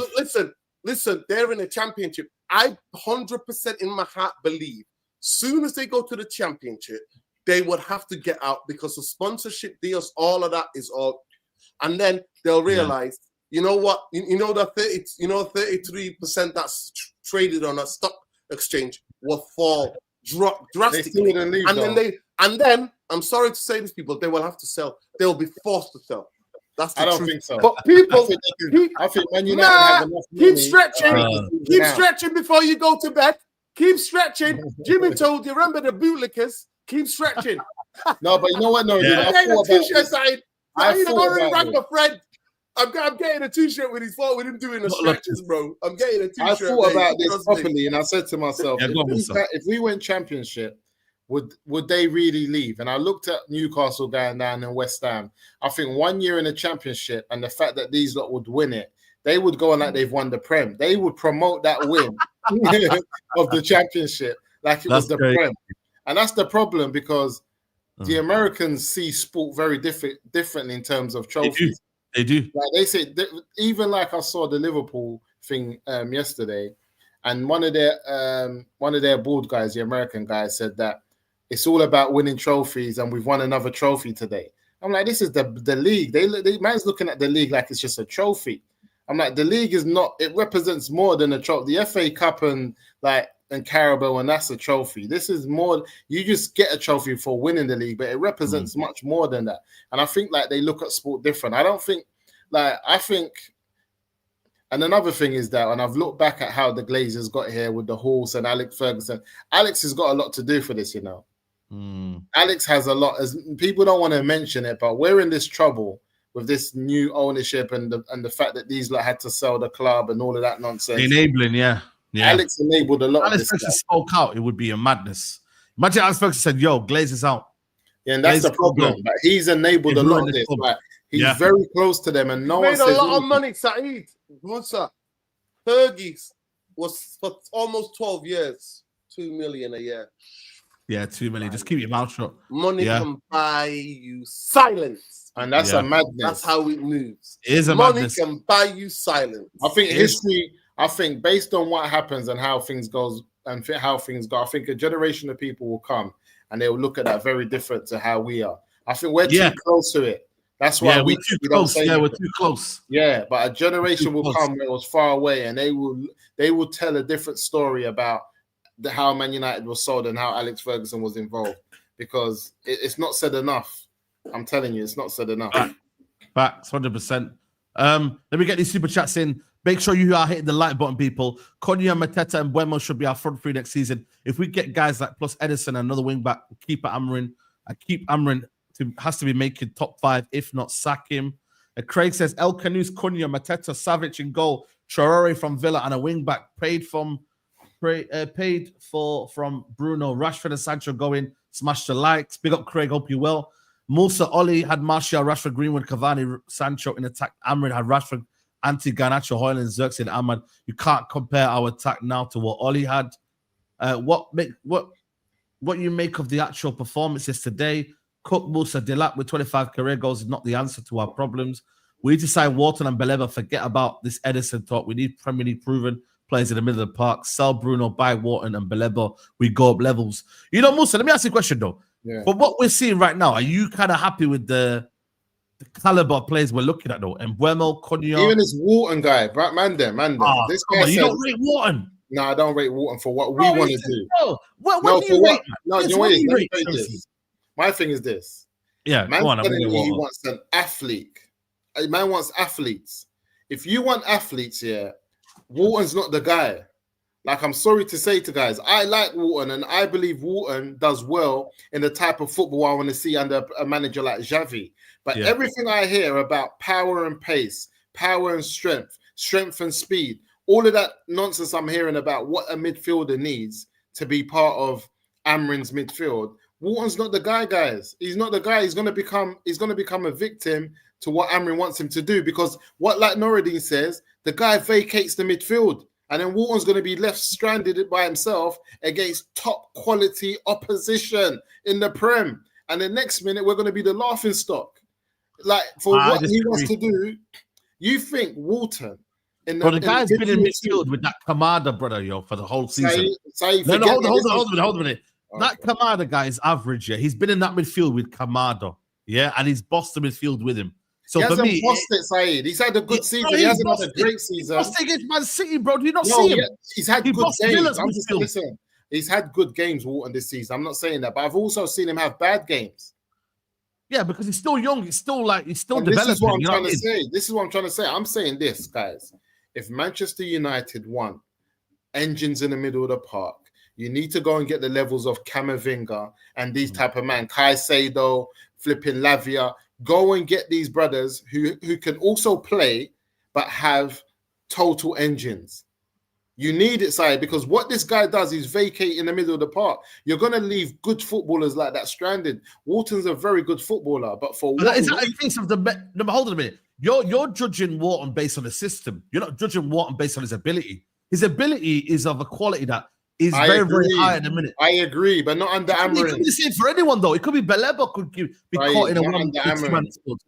Listen, they're in a championship. I 100% in my heart believe soon as they go to the championship, they would have to get out because the sponsorship deals, all of that is all. And then they'll realize, you know what? You know the 33% that's traded on a stock exchange will fall, drop drastically. And then I'm sorry to say this, people, they will have to sell. They'll be forced to sell. That's the truth. Don't think so. But people, I think when you have enough keep stretching. Keep stretching before you go to bed. Keep stretching. Jimmy told you, remember the bootlickers? Keep stretching. No, but you know what? No, I'm getting a t-shirt side. I'm going to rang my friend. I'm getting a t-shirt with him doing the stretches, bro. I'm getting a t-shirt. I thought about this properly, and I said to myself, if we win championship, would they really leave? And I looked at Newcastle going down in West Ham. I think 1 year in the championship and the fact that these lot would win it, they would go on like they've won the Prem. They would promote that win of the championship like it was the Prem. And that's the problem because the Americans see sport very differently in terms of trophies. They do. Like they say, even like I saw the Liverpool thing yesterday, and one of their board guys, the American guy, said that it's all about winning trophies, and we've won another trophy today. I'm like, this is the league. They man's looking at the league like it's just a trophy. I'm like, the league is not. It represents more than a trophy. The FA Cup and Carabao, and that's a trophy. This is more. You just get a trophy for winning the league, but it represents much more than that. And I think like they look at sport different. I don't think I think. And another thing is that, and I've looked back at how the Glazers got here with the Horse and Alex Ferguson. Alex has got a lot to do for this, you know. Alex has a lot, as people don't want to mention it, but we're in this trouble with this new ownership and the fact that these had to sell the club and all of that nonsense. Enabling, yeah. Alex enabled a lot. Alex Ferguson spoke out. It would be a madness. Imagine Alex Ferguson said, "Yo, Glazers out." Yeah, and that's the problem. But he's enabled a lot of this. Like, he's very close to them, and no one made a lot of money. Saeed, Musa, Fergie's was for almost 12 years, 2 million a year. Yeah, 2 million. Just keep your mouth shut. Money can buy you silence. And that's a madness. That's how it moves. It is a Money madness. can buy you silence. I think history, I think based on what happens and how things goes and how things go, I think a generation of people will come and they will look at that very different to how we are. I think we're too close to it. That's why we're too close. Yeah, we're too close. Yeah, but a generation will come where it was far away, and they will tell a different story about how Man United was sold and how Alex Ferguson was involved, because it's not said enough. I'm telling you, it's not said enough. Facts, 100%. Let me get these super chats in. Make sure you are hitting the like button, people. Cunha, Mateta, and Mbeumo should be our front three next season. If we get guys like plus Edison, another wing back, keeper Amorim, has to be making top 5, if not sack him. Craig says El Canus, Cunha, Mateta, Savic in goal, Traore from Villa, and a wing back paid for from Bruno, Rashford and Sancho going. Smash the likes. Big up Craig, hope you well. Musa Oli had Martial, Rashford, Greenwood, Cavani, Sancho in attack. Amorim had Rashford, Garnacho, Hoyland, Xerxes, and Ahmad. You can't compare our attack now to what Oli had. What you make of the actual performances today? Cook, Musa, Delap with 25 career goals is not the answer to our problems. We need to sign Wharton and Beleva. Forget about this Edison talk. We need Premier League proven players in the middle of the park. Sell Bruno, buy Wharton and Beleva. We go up levels. You know, Musa, let me ask you a question, though. Yeah. But what we're seeing right now, are you kind of happy with the caliber of players we're looking at, though? And Mbeumo, Cunha. Even this Wharton guy, man. This guy you don't rate Wharton. No, I don't rate Wharton for what we want to do. What do you rate? No, you know what it is? My thing is this. Yeah, man, he wants an athlete. A man wants athletes. If you want athletes, Wharton's not the guy. Like, I'm sorry to say to guys, I like Wharton, and I believe Wharton does well in the type of football I want to see under a manager like Xavi. But everything I hear about power and pace, power and strength and speed, all of that nonsense I'm hearing about what a midfielder needs to be part of Amorim's midfield, Wharton's not the guy, guys. He's not the guy. He's going to become a victim to what Amorim wants him to do, because what, like Noradine says, the guy vacates the midfield, and then Wharton's going to be left stranded by himself against top quality opposition in the Prem. And the next minute, we're going to be the laughing stock. Like, for what he wants to do, you think Wharton... the guy's been in midfield with that Kamada, brother, for the whole season. Hold on a minute. Okay. That Kamada guy is average, He's been in that midfield with Kamada, and he's bossed the midfield with him. So he for hasn't me, bossed it, Saeed. He's had a good season. He hasn't had a great season. He's bossed against Man City, bro. Do you not see him? He's had good games. Listen, he's had good games, Wharton, this season. I'm not saying that, but I've also seen him have bad games. Yeah, because he's still young. He's still developing. This is what I'm trying to say. This is what I'm trying to say. I'm saying this, guys. If Manchester United won engines in the middle of the park, you need to go and get the levels of Camavinga and these type of man, Caicedo, flipping Lavia. Go and get these brothers who can also play but have total engines. You need it, Saeed, because what this guy does is vacate in the middle of the park. You're going to leave good footballers like that stranded. Wharton's a very good footballer, but for what... Is that a case of no, hold on a minute. You're judging Wharton based on the system. You're not judging Wharton based on his ability. His ability is of a quality that is very, very high at the minute. I agree, but not under Amorim. It could be the same for anyone, though. It could be Beleba could be caught in a one-man sport.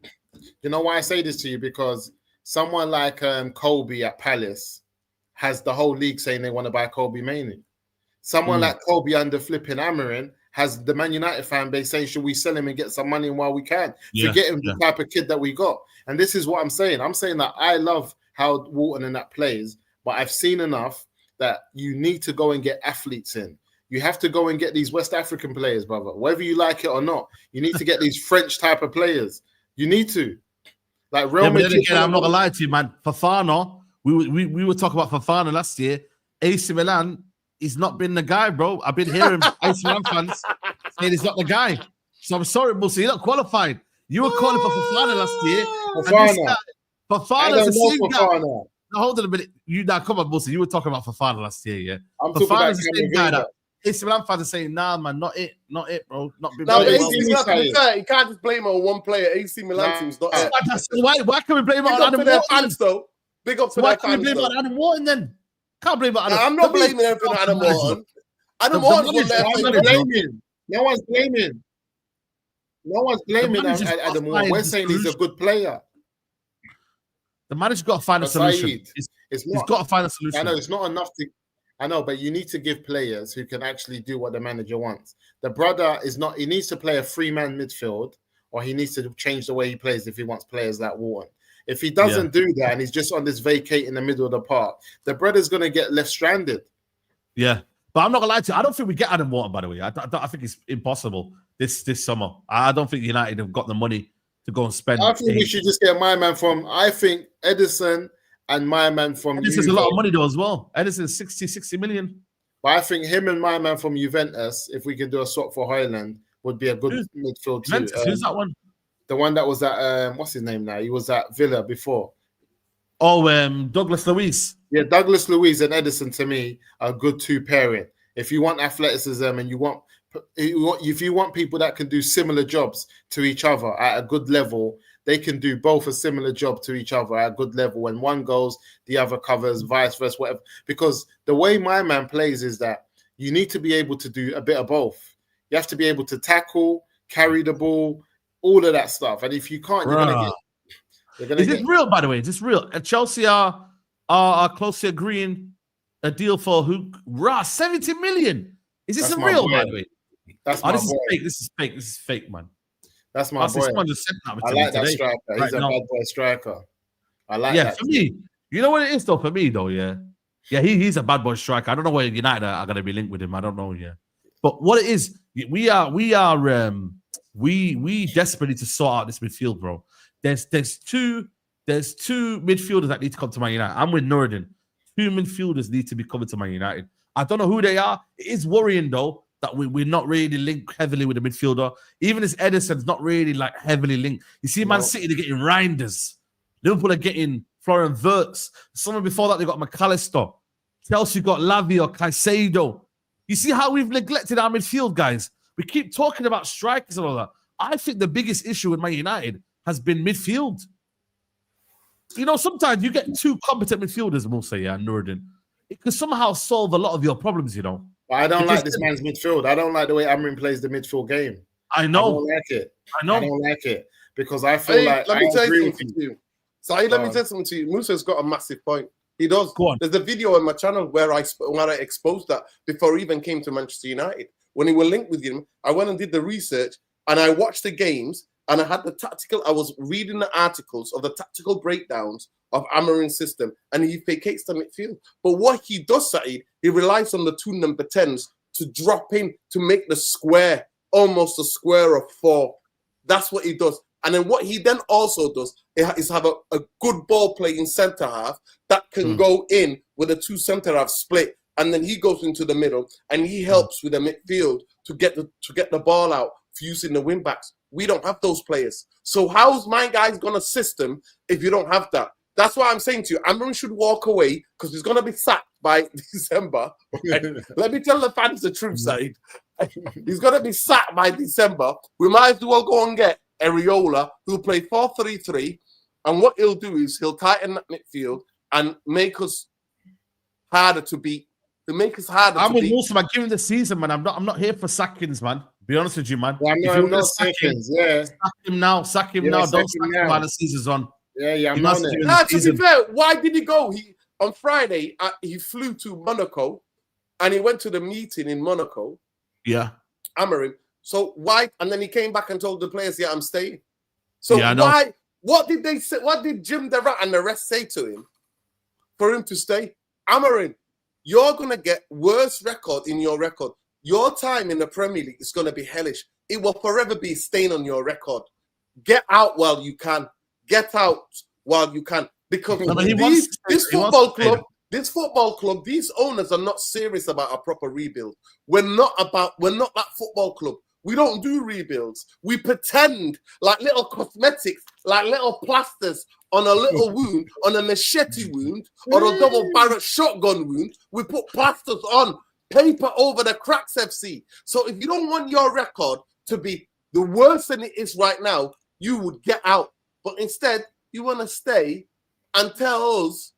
You know why I say this to you? Because someone like Colby at Palace has the whole league saying they want to buy Kobe Mainoo. Someone like Kobe under flipping Amorim has the Man United fan base saying, should we sell him and get some money while we can? Forget him, the type of kid that we got. And this is what I'm saying. I'm saying that I love how Wharton and that plays, but I've seen enough that you need to go and get athletes in. You have to go and get these West African players, brother. Whether you like it or not, you need to get these French type of players. You need to. Like Real Madrid. Again, I'm not gonna lie to you, man. Fofana, we were talking about Fofana last year. AC Milan, he's not been the guy, bro. I've been hearing AC Milan fans saying he's not the guy. So I'm sorry, Musa, you're not qualified. You were calling for Fofana last year. Fofana's the same guy. Now, hold on a minute. Come on, Musa. You were talking about Fofana last year, yeah? Fofana's the same guy that AC Milan fans are saying, nah, man, not it, bro. Not been no, AC Milan, you can't just blame it on one player. AC Milan team's not it. Why can we blame it on Adam Wharton? Fans, though. Big up to why their can we blame it on Adam Wharton then? Can't blame it on I'm not blaming everything on Adam Wharton. Adam Wharton's blaming. No one's blaming. No one's blaming Adam Wharton. We're saying he's a good player. The manager's got to find a solution. He's got to find a solution. I know it's not enough to. I know, but you need to give players who can actually do what the manager wants. The brother is not. He needs to play a 3-man midfield, or he needs to change the way he plays if he wants players like Wharton. If he doesn't do that and he's just on this vacate in the middle of the park, the brother's going to get left stranded. Yeah, but I'm not going to lie to you. I don't think we get Adam Wharton, by the way. I think it's impossible this summer. I don't think United have got the money to go and spend. I think we should just get my man from, I think, Edison and my man from This is a lot of money, though, as well. Edison's 60 million. But I think him and my man from Juventus, if we can do a swap for Hoyland, would be a good midfield too. Who's that one? The one that was at, what's his name now? He was at Villa before. Oh, Douglas Luiz. Yeah, Douglas Luiz and Edison, to me, are a good two pairing. If you want athleticism and if you want people that can do similar jobs to each other at a good level, they can do both a similar job to each other at a good level. When one goes, the other covers, vice versa, whatever. Because the way my man plays is that you need to be able to do a bit of both. You have to be able to tackle, carry the ball, all of that stuff. And if you can't, you're going to get... Is this real, by the way? Is this real? Chelsea are closely agreeing a deal for 70 million. Is this real, by the way? That's my boy. This is fake, man. That's my boy. I like that striker. He's a bad boy striker. I like that. Yeah, for me, you know what it is, though, for me, though, yeah? Yeah, he's a bad boy striker. I don't know where United are going to be linked with him. I don't know, yeah. But what it is, we desperately need to sort out this midfield, bro. There's two midfielders that need to come to Man United. I'm with Norden. 2 midfielders need to be coming to Man United. I don't know who they are. It is worrying, though, that we're not really linked heavily with the midfielder. Even as Edison's not really like heavily linked. You see, Man City, they're getting Reinders. Liverpool are getting Florian Wirtz. Someone before that, they got McAllister. Chelsea got Lavia, Caicedo. You see how we've neglected our midfield, guys? We keep talking about strikers and all that. I think the biggest issue with Man United has been midfield. You know, sometimes you get 2 competent midfielders, Musa, and Norden. It could somehow solve a lot of your problems, you know. But I don't like this man's midfield. I don't like the way Amorim plays the midfield game. I know. I don't like it. I know. I don't like it because I feel like let me tell you something to you. Saeed, let me tell something to you. Musa's got a massive point. He does. Go on. There's a video on my channel where I exposed that before he even came to Manchester United. When he were linked with him, I went and did the research and I watched the games and I had the tactical. I was reading the articles of the tactical breakdowns of Amorim's system, and he vacates the midfield. But what he does, Saeed, he relies on the 2 number 10s to drop in to make the square almost a square of 4. That's what he does. And then what he then also does is have a good ball playing centre half that can go in with a 2 centre half split, and then he goes into the middle and he helps with the midfield to get the ball out for using the wing backs. We don't have those players. So how's my guys gonna system if you don't have that? That's why I'm saying to you, Amorim should walk away because he's going to be sacked by December. Right? Let me tell the fans the truth, Saeed. He's going to be sacked by December. We might as well go and get Areola, who'll play 4-3-3. And what he'll do is he'll tighten that midfield and make us harder to beat. He'll make us harder to beat. I'm with Wilson, man. Give him the season, man. I'm not here for sackings, man. Be honest with you, man. Well, I'm not seconds, sack him now. Sack him now. Don't sack him while the season's on. To be fair, why did he go? on Friday, he flew to Monaco and he went to the meeting in Monaco. Yeah. Amorim. So why? And then he came back and told the players, yeah, I'm staying. So Yeah, why? What did they say? What did Jim Derat and the rest say to him for him to stay? Amorim, you're going to get worse record in your record. Your time in the Premier League is going to be hellish. It will forever be a stain on your record. Get out while you can. Get out while you can. Because this football club, these owners are not serious about a proper rebuild. We're not that football club. We don't do rebuilds. We pretend like little cosmetics, like little plasters on a little wound, on a machete wound, or a double barrel shotgun wound. We put plasters on, paper over the cracks, FC. So if you don't want your record to be the worse than it is right now, you would get out. But instead, you want to stay and tell us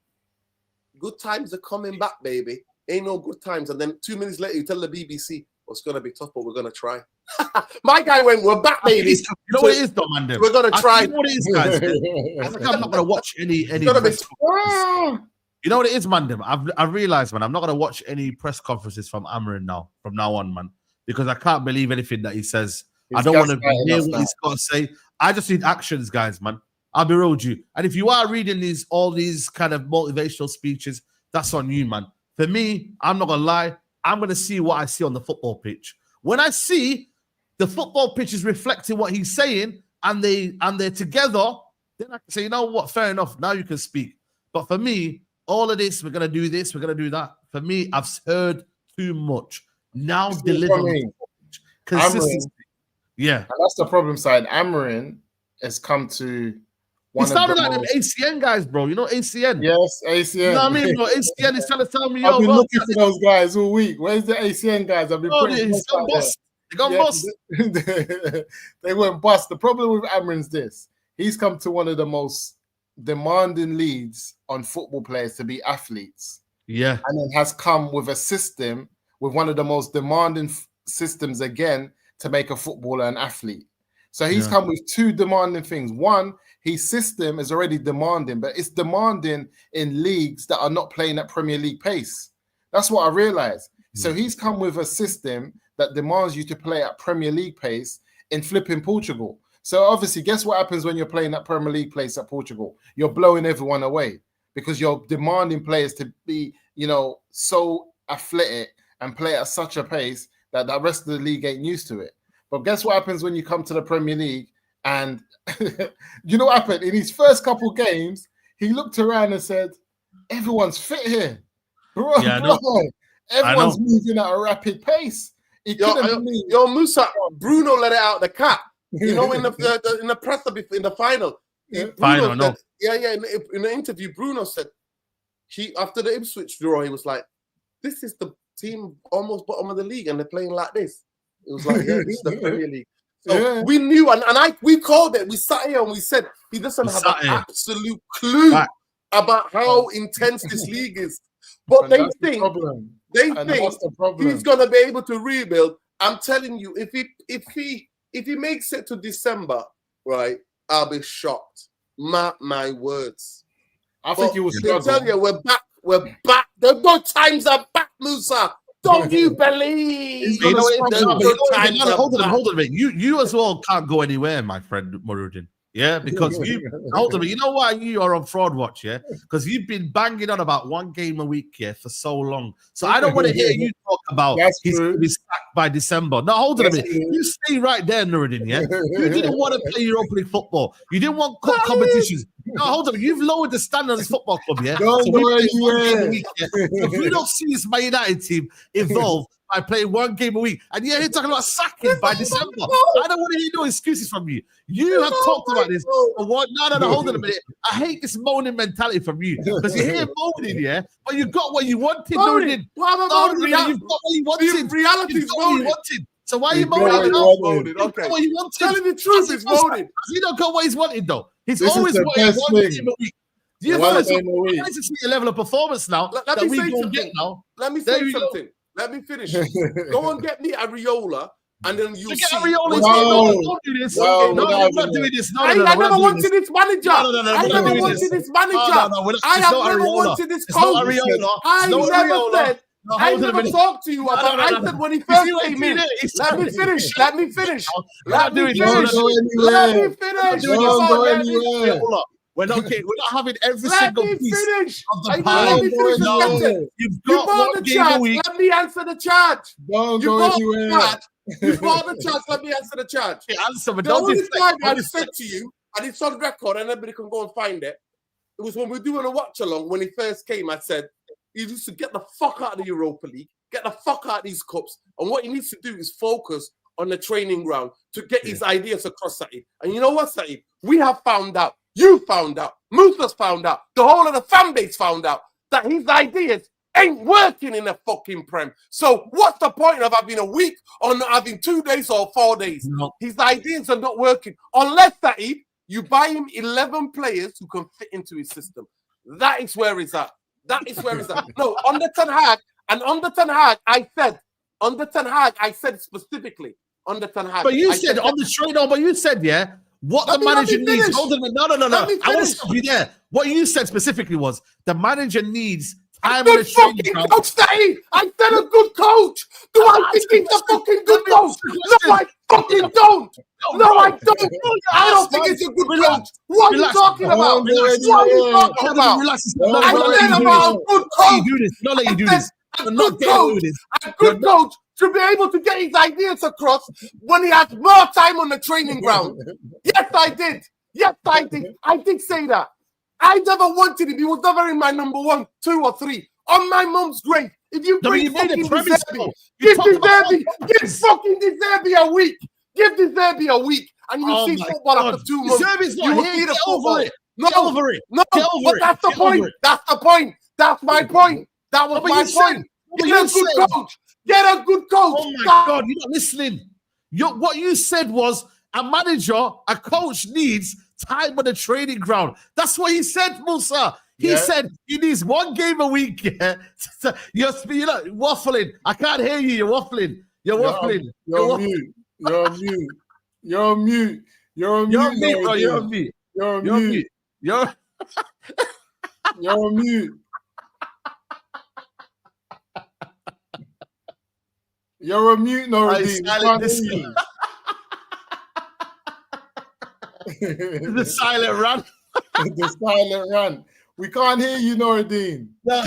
good times are coming back, baby. Ain't no good times. And then 2 minutes later, you tell the BBC, it's going to be tough, but we're going to try. My guy went, we're back, baby. You know what it is, though, man? We're going to try. You know what it is, guys? I think I'm not going to watch any It's gonna be You know what it is, man? I've realized, man, I'm not going to watch any press conferences from Amorim now, from now on, man, because I can't believe anything that he says. I don't want to hear what he's got to say. I just need actions, guys, man. I'll be real with you. And if you are reading all these kind of motivational speeches, that's on you, man. For me, I'm not going to lie. I'm going to see what I see on the football pitch. When I see the football pitch is reflecting what he's saying and they're together, then I can say, you know what, fair enough. Now you can speak. But for me, all of this, we're going to do this, we're going to do that. For me, I've heard too much. Now deliver consistency. Yeah. And that's the problem side. Amorim has come to he sounded like them ACN guys, bro. You know ACN? Yes, ACN. You know what I mean, bro? ACN is trying to tell me, I've been looking for those guys all week. Where's the ACN guys? I've been he's gone bust. They gone bust. They went bust. The problem with Amorim is this. He's come to one of the most demanding leagues on football players to be athletes. Yeah. And it has come with a system, with one of the most demanding systems again, to make a footballer an athlete. So he's come with two demanding things. One, his system is already demanding, but it's demanding in leagues that are not playing at Premier League pace. That's what I realized. So he's come with a system that demands you to play at Premier League pace in flipping Portugal. So obviously, guess what happens when you're playing at Premier League pace at Portugal? You're blowing everyone away because you're demanding players to be, so athletic and play at such a pace that the rest of the league ain't used to it. But guess what happens when you come to the Premier League and you know what happened? In his first couple games, he looked around and said, everyone's fit here. Bro, everyone's moving at a rapid pace. Yo, Musa, Bruno let it out the cat. In the presser in the final. In the interview, Bruno said after the Ipswich draw, he was like, this is the team almost bottom of the league and they're playing like this. It was like, this is the Premier League. So we knew, and we called it. We sat here and we said he doesn't have an absolute clue about how intense this league is. But they think he's gonna be able to rebuild. I'm telling you, if he makes it to December, right, I'll be shocked. Mark my words. I think he will struggle. I tell you, we're back. The good times are back, Musa. Don't you believe? Hold on a minute. You as well can't go anywhere, my friend Morudin. Yeah, because hold on a minute. You know why you are on fraud watch, yeah? Because you've been banging on about one game a week, yeah, for so long. So I don't want to hear you talk about he's going to be sacked by December. No, hold on a minute. You stay right there, Nuruddin, yeah? You didn't want to play Europa League football. You didn't want cup competitions. No, hold on. You've lowered the standard of this football club, yeah? So if we don't see this Man United team evolve by playing one game a week, and you're talking about sacking by December. I don't want to hear no excuses from you. You have talked about this for what? No, hold on a minute. I hate this moaning mentality from you because you're here moaning, yeah, but you got what you wanted. You've got what you wanted. Reality is moaning. So why are you moaning now? Okay. What you wanted. Telling the truth is moaning. He don't got what he's wanted though. He's always wanted one game a week. You guys to see a level of performance now that we don't get now. Let me say something. Let me finish. Go and get me Areola and then you Look see. at Ariola. No. Don't do this. No, No, we're we're not not doing doing this. this. No, I no, no, we're never not doing wanted this. this manager. No, I we're not never doing wanted this. this manager. I It's have not never Ariola. wanted this It's not coach. Ariola. I It's not never Ariola. said. No, I hold on a never minute. talked to you No, about. no, I no, said no. when he You first see what came he in. did? He's Let me trying to- finish. Let me finish. We're not Let me doing this. finish. Don't go Let me anywhere. finish. doing Come this. on, Don't go let me anywhere. Hold on. We're not having every Let single me piece finish. of the Let pie. me finish the Don't go sentence. anywhere. You've You got bought one the game a charge. week. Let me answer the charge. Don't You go bought the anywhere. charge. You bought the charge. Let me answer the charge. Okay, answer, but The don't only deflect. time Don't I said deflect. to you, and it's on record, and everybody can go and find it. It was when we were doing a watch along when he first came. I said, he needs to get the fuck out of the Europa League, get the fuck out of these cups. And what he needs to do is focus on the training ground to get his ideas across, Saeed. And you know what, Saeed? We have found out, you found out, Musa's found out, the whole of the fan base found out that his ideas ain't working in the fucking Prem. So what's the point of having a week or not having 2 days or 4 days? No. His ideas are not working unless, Saeed, you buy him 11 players who can fit into his system. That is where it's at. That is where it's at. No, under Ten Hag, and under Ten Hag, I said specifically, under Ten Hag. But you I said on the train, no, but you said, yeah, what the manager needs. finish. Hold on a minute. No. Let me I want to finish. stop you there. What you said specifically was the manager needs A time on good the training fucking ground. coach, Saeed. I said a good coach. Do I think he's a fucking good coach? No, I fucking don't. No, I don't. I don't think he's a good coach. What are you talking about? What are you talking about? I said about a good coach. Not let you do this. A good coach should be able to get his ideas across when he has more time on the training ground. Yes, I did. Yes, I did. I did say that. I never wanted him. He was never in my number 1, 2, or 3. On my mum's grave. If you bring fucking Deserbi, give fucking Deserbi a week. Give Deserbi a week. And you'll see football after 2 months. You will see the football. No, but that's the point. That's the point. That's my point. That was my point. Get a good coach. Get a good coach. Oh my God, you're not listening. What you said was a manager, a coach needs time on the training ground. That's what he said, Musa. He said he needs 1 game a week. Yeah? You're waffling. I can't hear you. You're waffling. You're waffling. You're mute. You're on mute. You're on mute. You're on mute, bro. You're on mute. You're on mute. You're on mute. You're on mute, Noradine. The silent run. The silent run. We can't hear you, Noradine. No.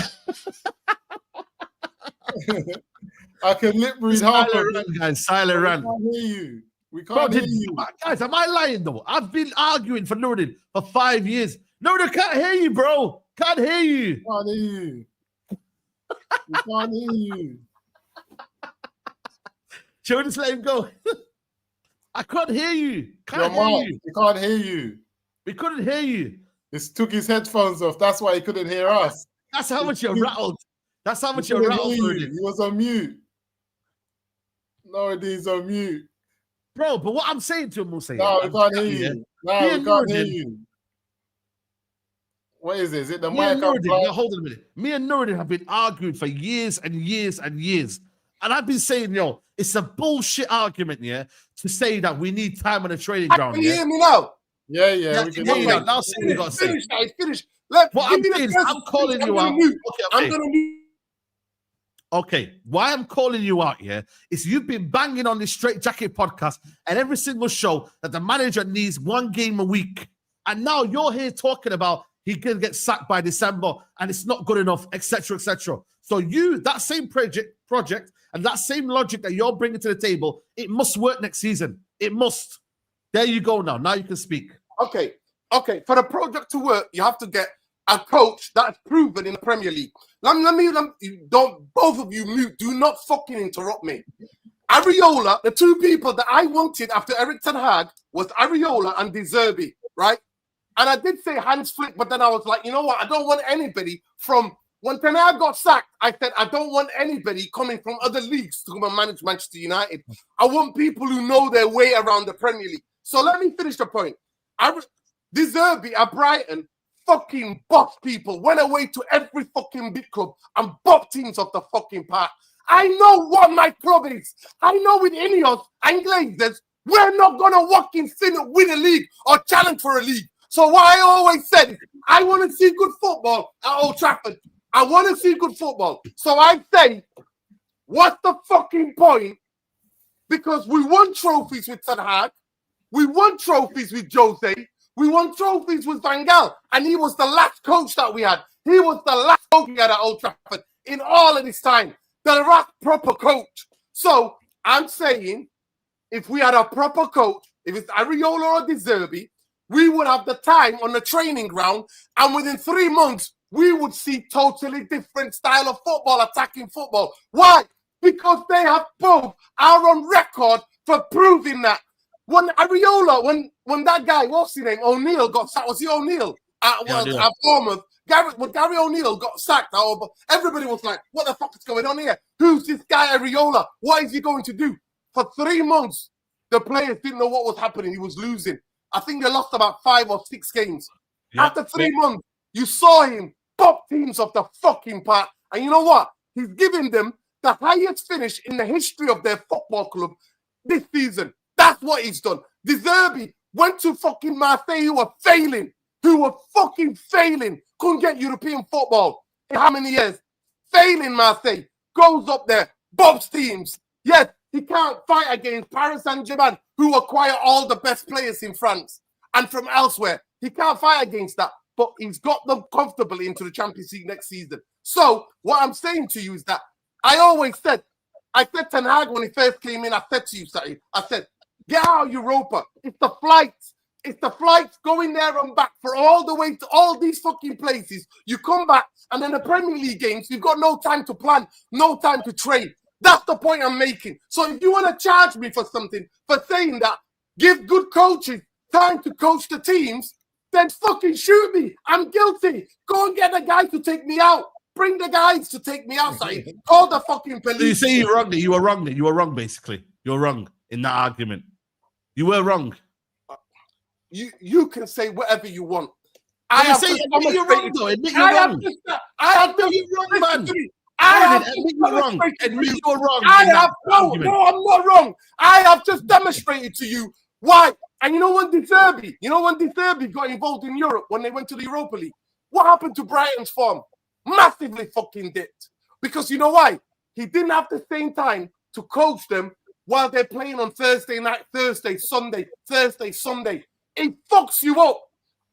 I can lip read half of it. Guys, silent run. We can't hear you. We can't hear you. Guys, am I lying though? I've been arguing for Nuruddin for 5 years. Nuruddin can't hear you, bro. Can't hear you. Can't hear you. We can't hear you. Should we just let him go? I can't hear you. Can't hear you. We can't hear you. We couldn't hear you. He took his headphones off. That's why he couldn't hear us. That's how much you're rattled. That's how much you're rattled. He was on mute. No, he's on mute. Bro, but what I'm saying to him, Musa. No, we can't hear you. No, we can't hear you. What is it? Is it the mic? Now, hold on a minute. Me and Nuruddin have been arguing for years and years and years. And I've been saying, it's a bullshit argument, to say that we need time on the training ground. Can you hear me now? Yeah, we can hear you now. Now see what we got to say. Finish. I'm calling you out. I'm going to mute. Okay, why I'm calling you out here is you've been banging on this Straightjacket podcast and every single show that the manager needs 1 game a week. And now you're here talking about he can get sacked by December and it's not good enough, etc., etc. So that same project and that same logic that you're bringing to the table, it must work next season. It must. There you go now. Now you can speak. Okay. For the project to work, you have to get a coach that's proven in the Premier League. Don't both of you mute. Do not fucking interrupt me. Areola, the 2 people that I wanted after Eric Ten Hag was Areola and De Zerbi, right? And I did say Hans Flick, but then I was like, you know what? I don't want anybody from when Ten Hag got sacked. I said I don't want anybody coming from other leagues to come and manage Manchester United. I want people who know their way around the Premier League. So let me finish the point. De Zerbi at Brighton fucking boss people, went away to every fucking big club and bopped teams off the fucking park. I know what my club is. I know with Ineos and Glazers, we're not going to walk in win a league or challenge for a league. So what I always said, I want to see good football at Old Trafford. I want to see good football. So I say, what's the fucking point? Because we won trophies with Ten Hag. We won trophies with Jose. We won trophies with Van Gaal. And he was the last coach that we had. He was the last coach we had at Old Trafford in all of this time. The last proper coach. So I'm saying, if we had a proper coach, if it's Areola or De Zerbi, we would have the time on the training ground, and within 3 months, we would see totally different style of football, attacking football. Why? Because they have both are on record for proving that. When Areola, when that guy, what's his name, O'Neill got sacked, was he O'Neill? At Bournemouth. When Gary O'Neill got sacked, everybody was like, what the fuck is going on here? Who's this guy Areola? What is he going to do? For 3 months, the players didn't know what was happening. He was losing. I think they lost about 5 or 6 games. Yep. After 3 months, you saw him pop teams off the fucking park. And you know what? He's giving them the highest finish in the history of their football club this season. That's what he's done. De Zerbi went to fucking Marseille, who were fucking failing. Couldn't get European football in how many years? Failing Marseille. Goes up there, bobs teams. Yes, he can't fight against Paris Saint-Germain, who acquire all the best players in France and from elsewhere. He can't fight against that, but he's got them comfortably into the Champions League next season. So what I'm saying to you is that I said Ten Hag when he first came in, I said to you, Saeed, I said, get out of Europa. It's the flights. It's the flights going there and back for all the way to all these fucking places. You come back, and then the Premier League games, you've got no time to plan, no time to train. That's the point I'm making. So if you want to charge me for something, for saying that, give good coaches time to coach the teams, then fucking shoot me. I'm guilty. Go and get the guy to take me out. Bring the guys to take me outside. Call the fucking police. So you say you're wrong. You were wrong. You were wrong, basically. You're wrong in that argument. You were wrong. You can say whatever you want. I have you're wrong, though. Admit you're wrong. I have to be wrong, man. Admit you're wrong. Admit you're wrong. No, I'm not wrong. I have just demonstrated to you why. And you know when De Zerbi got involved in Europe when they went to the Europa League, what happened to Brighton's form? Massively fucking dipped. Because you know why? He didn't have the same time to coach them while they're playing on Thursday night, Thursday, Sunday. It fucks you up.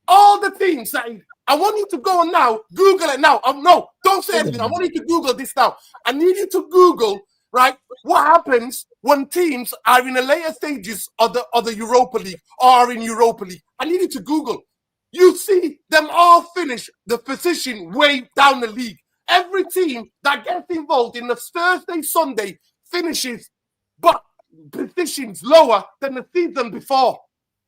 All the teams that I want you to go on now, Google it now. No, don't say anything. I want you to Google this now. I need you to Google, right, what happens when teams are in the later stages of the Europa League or are in Europa League. I need you to Google. You see them all finish the position way down the league. Every team that gets involved in the Thursday, Sunday finishes, but positions lower than the season before.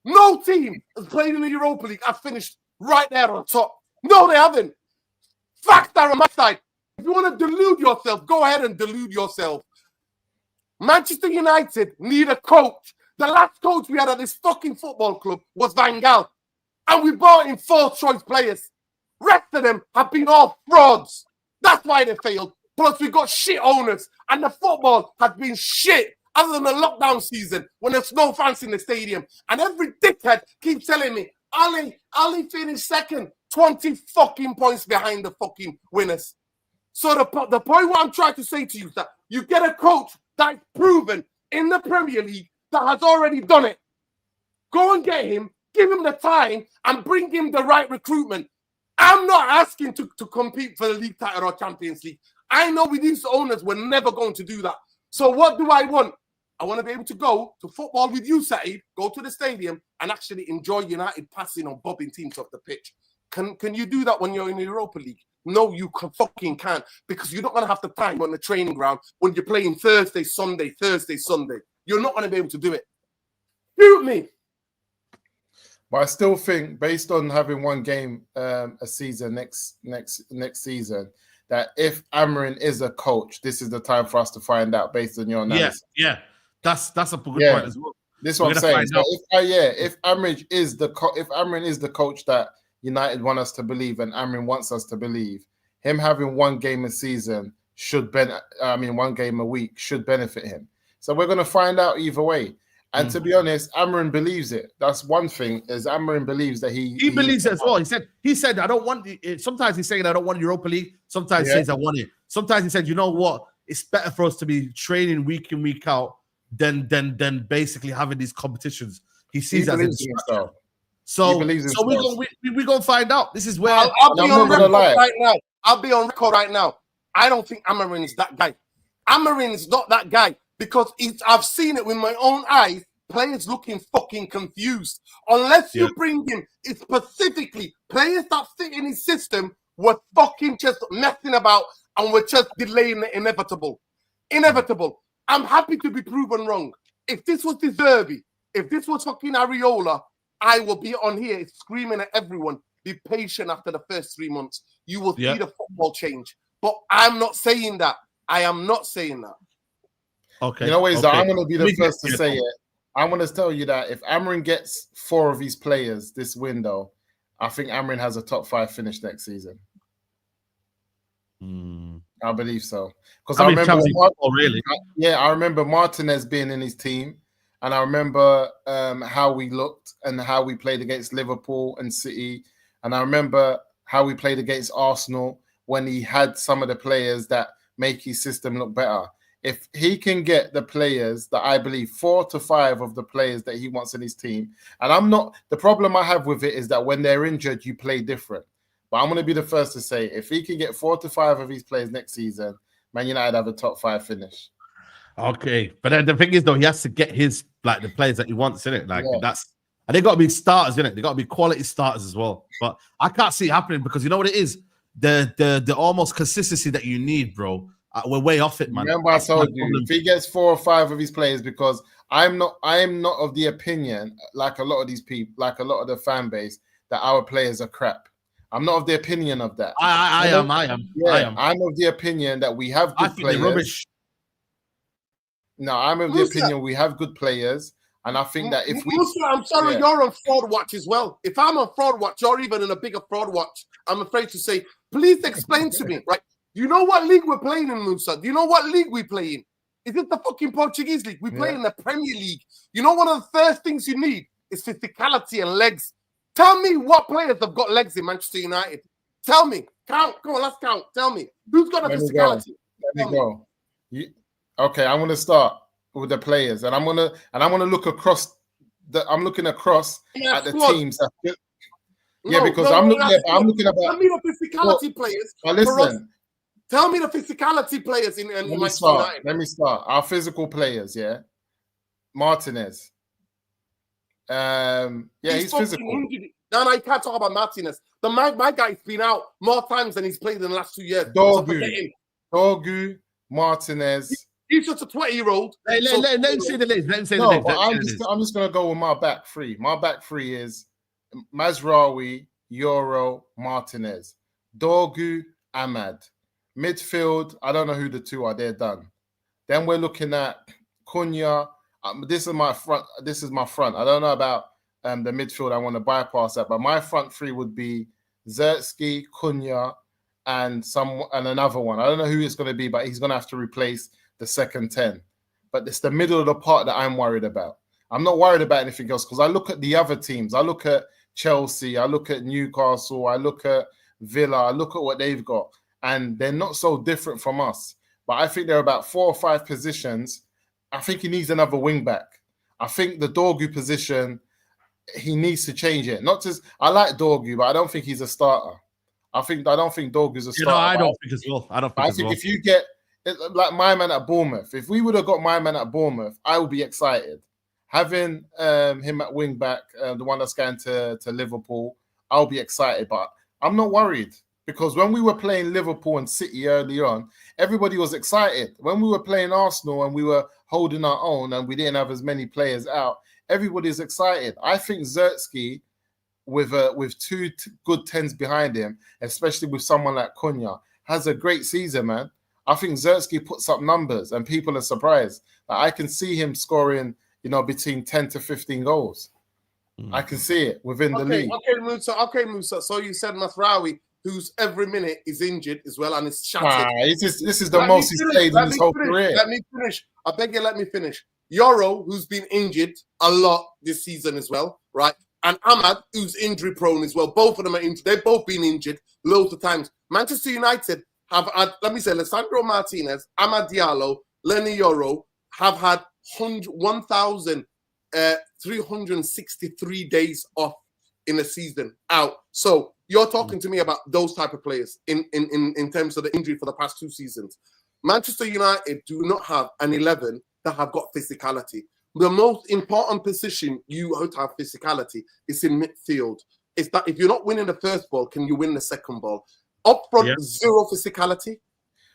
No team has played in the Europa League has finished right there on top. No, they haven't. Facts are on my side. If you want to delude yourself, go ahead and delude yourself. Manchester United need a coach. The last coach we had at this fucking football club was Van Gaal. And we brought in 4 choice players. Rest of them have been all frauds. That's why they failed. Plus, we got shit owners. And the football has been shit. Other than the lockdown season, when there's no fans in the stadium. And every dickhead keeps telling me, Ali finished second, 20 fucking points behind the fucking winners. So the point what I'm trying to say to you is that you get a coach that's proven in the Premier League that has already done it. Go and get him, give him the time, and bring him the right recruitment. I'm not asking to compete for the league title or Champions League. I know with these owners, we're never going to do that. So what do I want? I want to be able to go to football with you, Saeed, go to the stadium and actually enjoy United passing or bobbing teams off the pitch. Can you do that when you're in the Europa League? No, you fucking can't, because you're not going to have the time on the training ground when you're playing Thursday, Sunday. You're not going to be able to do it. Shoot me. But I still think, based on having one game a season next season, that if Amorim is a coach, this is the time for us to find out based on your analysis. Yeah. That's a good point as well. This is what I'm saying. So if Amorim is the coach that United want us to believe and Amorim wants us to believe, him having one game a season one game a week should benefit him. So we're going to find out either way. And to be honest, Amorim believes it. That's one thing, is Amorim believes that he believes it as well. He said, I don't want it. Sometimes he's saying I don't want Europa League. Sometimes he says I want it. Sometimes he said, you know what? It's better for us to be training week in, week out than basically having these competitions. He sees that as a So we're gonna find out. This is where I'll be on record right now. I'll be on record right now. I don't think Amorim is that guy. Amorim is not that guy. Because I've seen it with my own eyes, players looking fucking confused. Unless you bring in, it's specifically players that fit in his system were fucking just messing about and we're just delaying the inevitable. Inevitable. I'm happy to be proven wrong. If this was De Zerbi, if this was fucking Areola, I will be on here screaming at everyone. Be patient after the first 3 months. You will see the football change. But I'm not saying that. I am not saying that. Okay. You know what? I'm going to be the first to say it. I'm going to tell you that if Amorim gets 4 of these players this window, I think Amorim has a top 5 finish next season. I believe so. Because I remember, I remember Martinez being in his team, and I remember how we looked and how we played against Liverpool and City, and I remember how we played against Arsenal when he had some of the players that make his system look better. If he can get the players that I believe 4 to 5 of the players that he wants in his team, and the problem I have with it is that when they're injured, you play different. But I'm going to be the first to say, if he can get 4 to 5 of his players next season, Man United have a top 5 finish. Okay. But then the thing is, though, he has to get the players that he wants in it. And they got to be starters, innit? They got to be quality starters as well. But I can't see it happening because you know what it is? The almost consistency that you need, bro. We're way off it, man. Remember, I told you if he gets 4 or 5 of his players, because I am not of the opinion, like a lot of these people, like a lot of the fan base, that our players are crap. I'm not of the opinion of that. I am. I'm of the opinion that we have good players. Rubbish. No, I'm of the opinion we have good players, and I think that if we, I'm sorry, you're on fraud watch as well. If I'm on fraud watch, you're even in a bigger fraud watch. I'm afraid to say, please explain to me, right? You know what league we're playing in, Musa? Do you know what league we play in? Is it the fucking Portuguese league? We play in the Premier League. You know, one of the first things you need is physicality and legs. Tell me what players have got legs in Manchester United. Tell me. Count. Come on, let's count. Tell me. Who's got a physicality? Let me go. Okay, I'm gonna start with the players, and I'm gonna look across I'm looking across at the teams that I'm looking about. Tell me the physicality players. Listen. Tell me the physicality players in Manchester United. Let me start. Our physical players, Martinez. He's physical. No, you can't talk about Martinez. My guy's been out more times than he's played in the last 2 years. Dorgu, Martinez. He's just a 20-year-old. Let him say the names. Let him say the names. I'm just going to go with my back three. My back three is Mazraoui, Euro, Martinez. Dorgu, Ahmad. Midfield, I don't know who the 2 are. They're done. Then we're looking at Cunha. This is my front. I don't know about the midfield. I want to bypass that. But my front 3 would be Zertsky, Cunha, and another one. I don't know who it's going to be, but he's going to have to replace the second 10. But it's the middle of the part that I'm worried about. I'm not worried about anything else because I look at the other teams. I look at Chelsea. I look at Newcastle. I look at Villa. I look at what they've got. And they're not so different from us. But I think there are about 4 or 5 positions. I think he needs another wing back. I think the Dorgu position, he needs to change it. Not just, I like Dorgu, but I don't think he's a starter. I don't think Dorgu's a starter. I don't think as well. I think if you get, like my man at Bournemouth, if we would have got my man at Bournemouth, I would be excited. Having him at wing back, the one that's going to Liverpool, I'll be excited. But I'm not worried. Because when we were playing Liverpool and City early on, everybody was excited. When we were playing Arsenal and we were holding our own and we didn't have as many players out, everybody's excited. I think Zertsky, with 2 good 10s behind him, especially with someone like Cunha, has a great season, man. I think Zertsky puts up numbers and people are surprised. Like, I can see him scoring, between 10 to 15 goals. I can see it within the league. Okay, Musa. So you said Mazraoui. who's every minute is injured as well and is shattered. This is the most he's played in his whole career. Let me finish. I beg you, let me finish. Yoro, who's been injured a lot this season as well, right? And Ahmad, who's injury prone as well. Both of them are injured. They've both been injured loads of times. Manchester United have had, let me say, Alessandro Martinez, Amad Diallo, Lenny Yoro have had 1,363 days off in a season out. So you're talking to me about those type of players in terms of the injury for the past 2 seasons. Manchester United do not have an 11 that have got physicality. The most important position you have to have physicality is in midfield. It's that if you're not winning the first ball, can you win the second ball? Up front, zero physicality.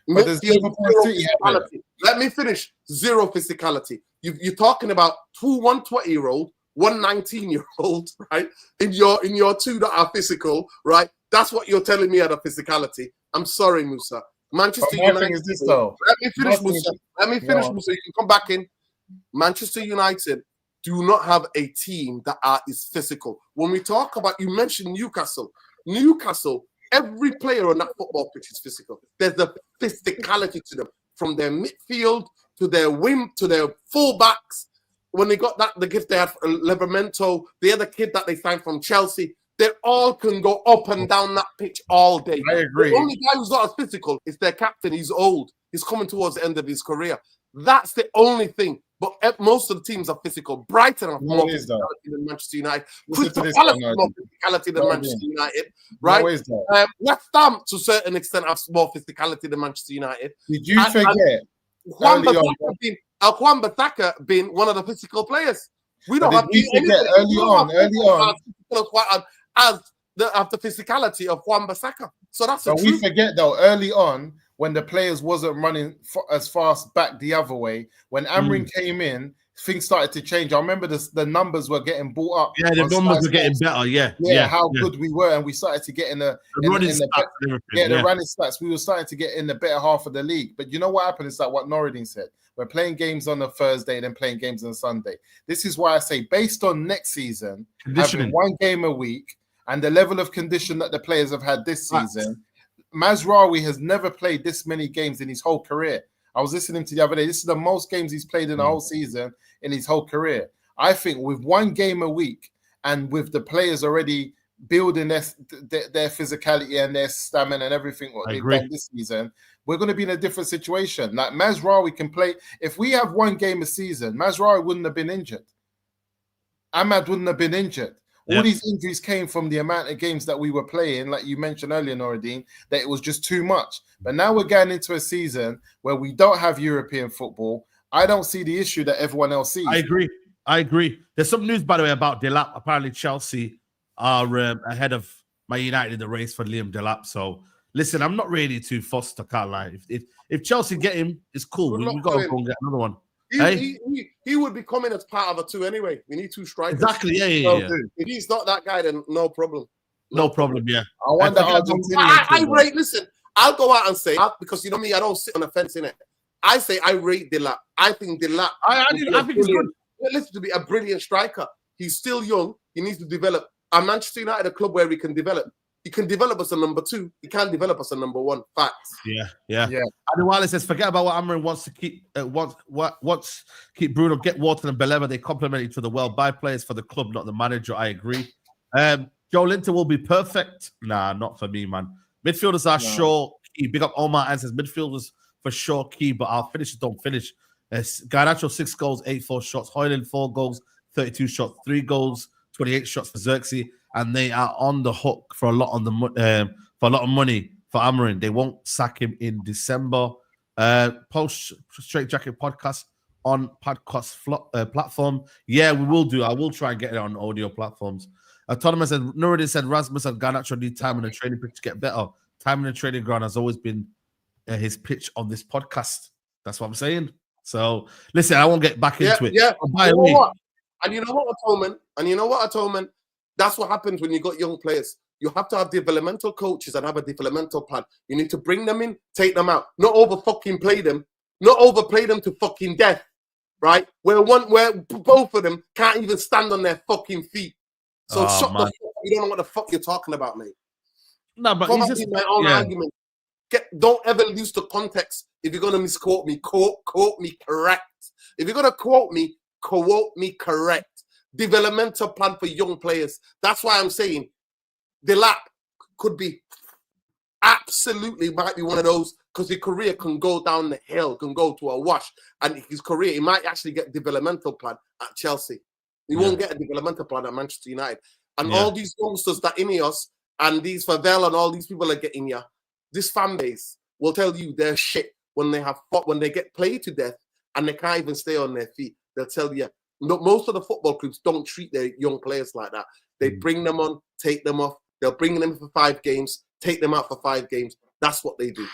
Midfield, zero physicality. Let me finish. Zero physicality. You're talking about 2 120-year-old, 1 19-year-old, right? In your 2 that are physical, right? That's what you're telling me at a physicality. I'm sorry, Musa. Manchester United. Is this, though. Let me finish, Musa. Let me finish, Musa. You can come back in. Manchester United do not have a team that is physical. When we talk about, you mentioned Newcastle. Newcastle, every player on that football pitch is physical. There's a physicality to them, from their midfield to their wing to their fullbacks. When they got the gift they had for Livramento, the other kid that they signed from Chelsea, they all can go up and down that pitch all day. I agree. The only guy who's not as physical is their captain. He's old. He's coming towards the end of his career. That's the only thing. But most of the teams are physical. Brighton have more physicality than Manchester United. Crystal Palace have more physicality than Manchester United. Right? West Ham, to a certain extent, have more physicality than Manchester United. Did you forget? Juan Bissaka being one of the physical players. We don't have early on as the physicality of Juan Bissaka. So that's but we forget though, early on, when the players wasn't running as fast back the other way, when Amorim came in, things started to change. I remember the numbers were getting brought up. Yeah, the numbers were getting better. How good we were, and we started to get in the running stats. We were starting to get in the better half of the league. But you know what happened is that what Norridin said. We're playing games on a Thursday, then playing games on a Sunday. This is why I say, based on next season, having 1 game a week and the level of condition that the players have had this season, Mazraoui has never played this many games in his whole career. I was listening to the other day. This is the most games he's played in the whole season in his whole career. I think with 1 game a week and with the players already building their physicality and their stamina and everything what they've done this season, we're going to be in a different situation. Like Mazraoui can play. If we have 1 game a season, Mazraoui wouldn't have been injured. Ahmad wouldn't have been injured. All these injuries came from the amount of games that we were playing, like you mentioned earlier, Norridin, that it was just too much. But now we're getting into a season where we don't have European football. I don't see the issue that everyone else sees. I agree. There's some news, by the way, about Delap. Apparently, Chelsea are ahead of Man United in the race for Liam Delap. So, listen, I'm not really too fussed, I can't lie. If Chelsea get him, it's cool. We've got to go and get another one. He would be coming as part of a 2 anyway. We need 2 strikers. Exactly, If he's not that guy, then no problem. No problem, yeah. I wonder I rate, listen, I'll go out and say, because you know me, I don't sit on the fence in it. I say I rate Delap. I think Delap. I think he's good. Listen, to be a brilliant striker. He's still young. He needs to develop. And Manchester United, a club where he can develop. He can develop us a number 2. He can't develop us a number 1. Facts. Yeah. And while it says, forget about what Amorim wants to keep. Wants keep Bruno, get Wharton and Beleva. They complement each other well. Buy players for the club, not the manager. I agree. Joe Linton will be perfect. Nah, not for me, man. Midfielders are sure key. Big up Omar and says midfielders for sure key, but our finishers don't finish. Garnacho 6 goals, 84 shots. Hoyland 4 goals, 32 shots. 3 goals, 28 shots for Xerxes. And they are on the hook for a lot of money for Amorim. They won't sack him in December. Post Straightjacket podcast on podcast platform. Yeah, we will do. I will try and get it on audio platforms. Autonomous and Nuruddin said Rasmus and Garnacho need time in the training pitch to get better. Time in the training ground has always been his pitch on this podcast. That's what I'm saying. So listen, I won't get back into it. Yeah. And you know what, Atonement? That's what happens when you got young players. You have to have developmental coaches and have a developmental plan. You need to bring them in, take them out, not overplay them to fucking death, right? Where both of them can't even stand on their fucking feet. So shut the fuck up. You don't know what the fuck you're talking about, mate. No, but he's just my own argument. Don't ever lose the context. If you're gonna misquote me, quote me correct. If you're gonna quote me correct. Developmental plan for young players. That's why I'm saying Delap could be absolutely might be one of those, because his career can go down the hill, can go to a wash, and his career he might actually get developmental plan at Chelsea. He won't get a developmental plan at Manchester United. And all these youngsters that Ineos and these Favela and all these people are getting here, this fan base will tell you they're shit when they have fought, when they get played to death and they can't even stay on their feet. They'll tell you. No, most of the football clubs don't treat their young players like that. They bring them on, take them off. They'll bring them for 5 games, take them out for 5 games. That's what they do.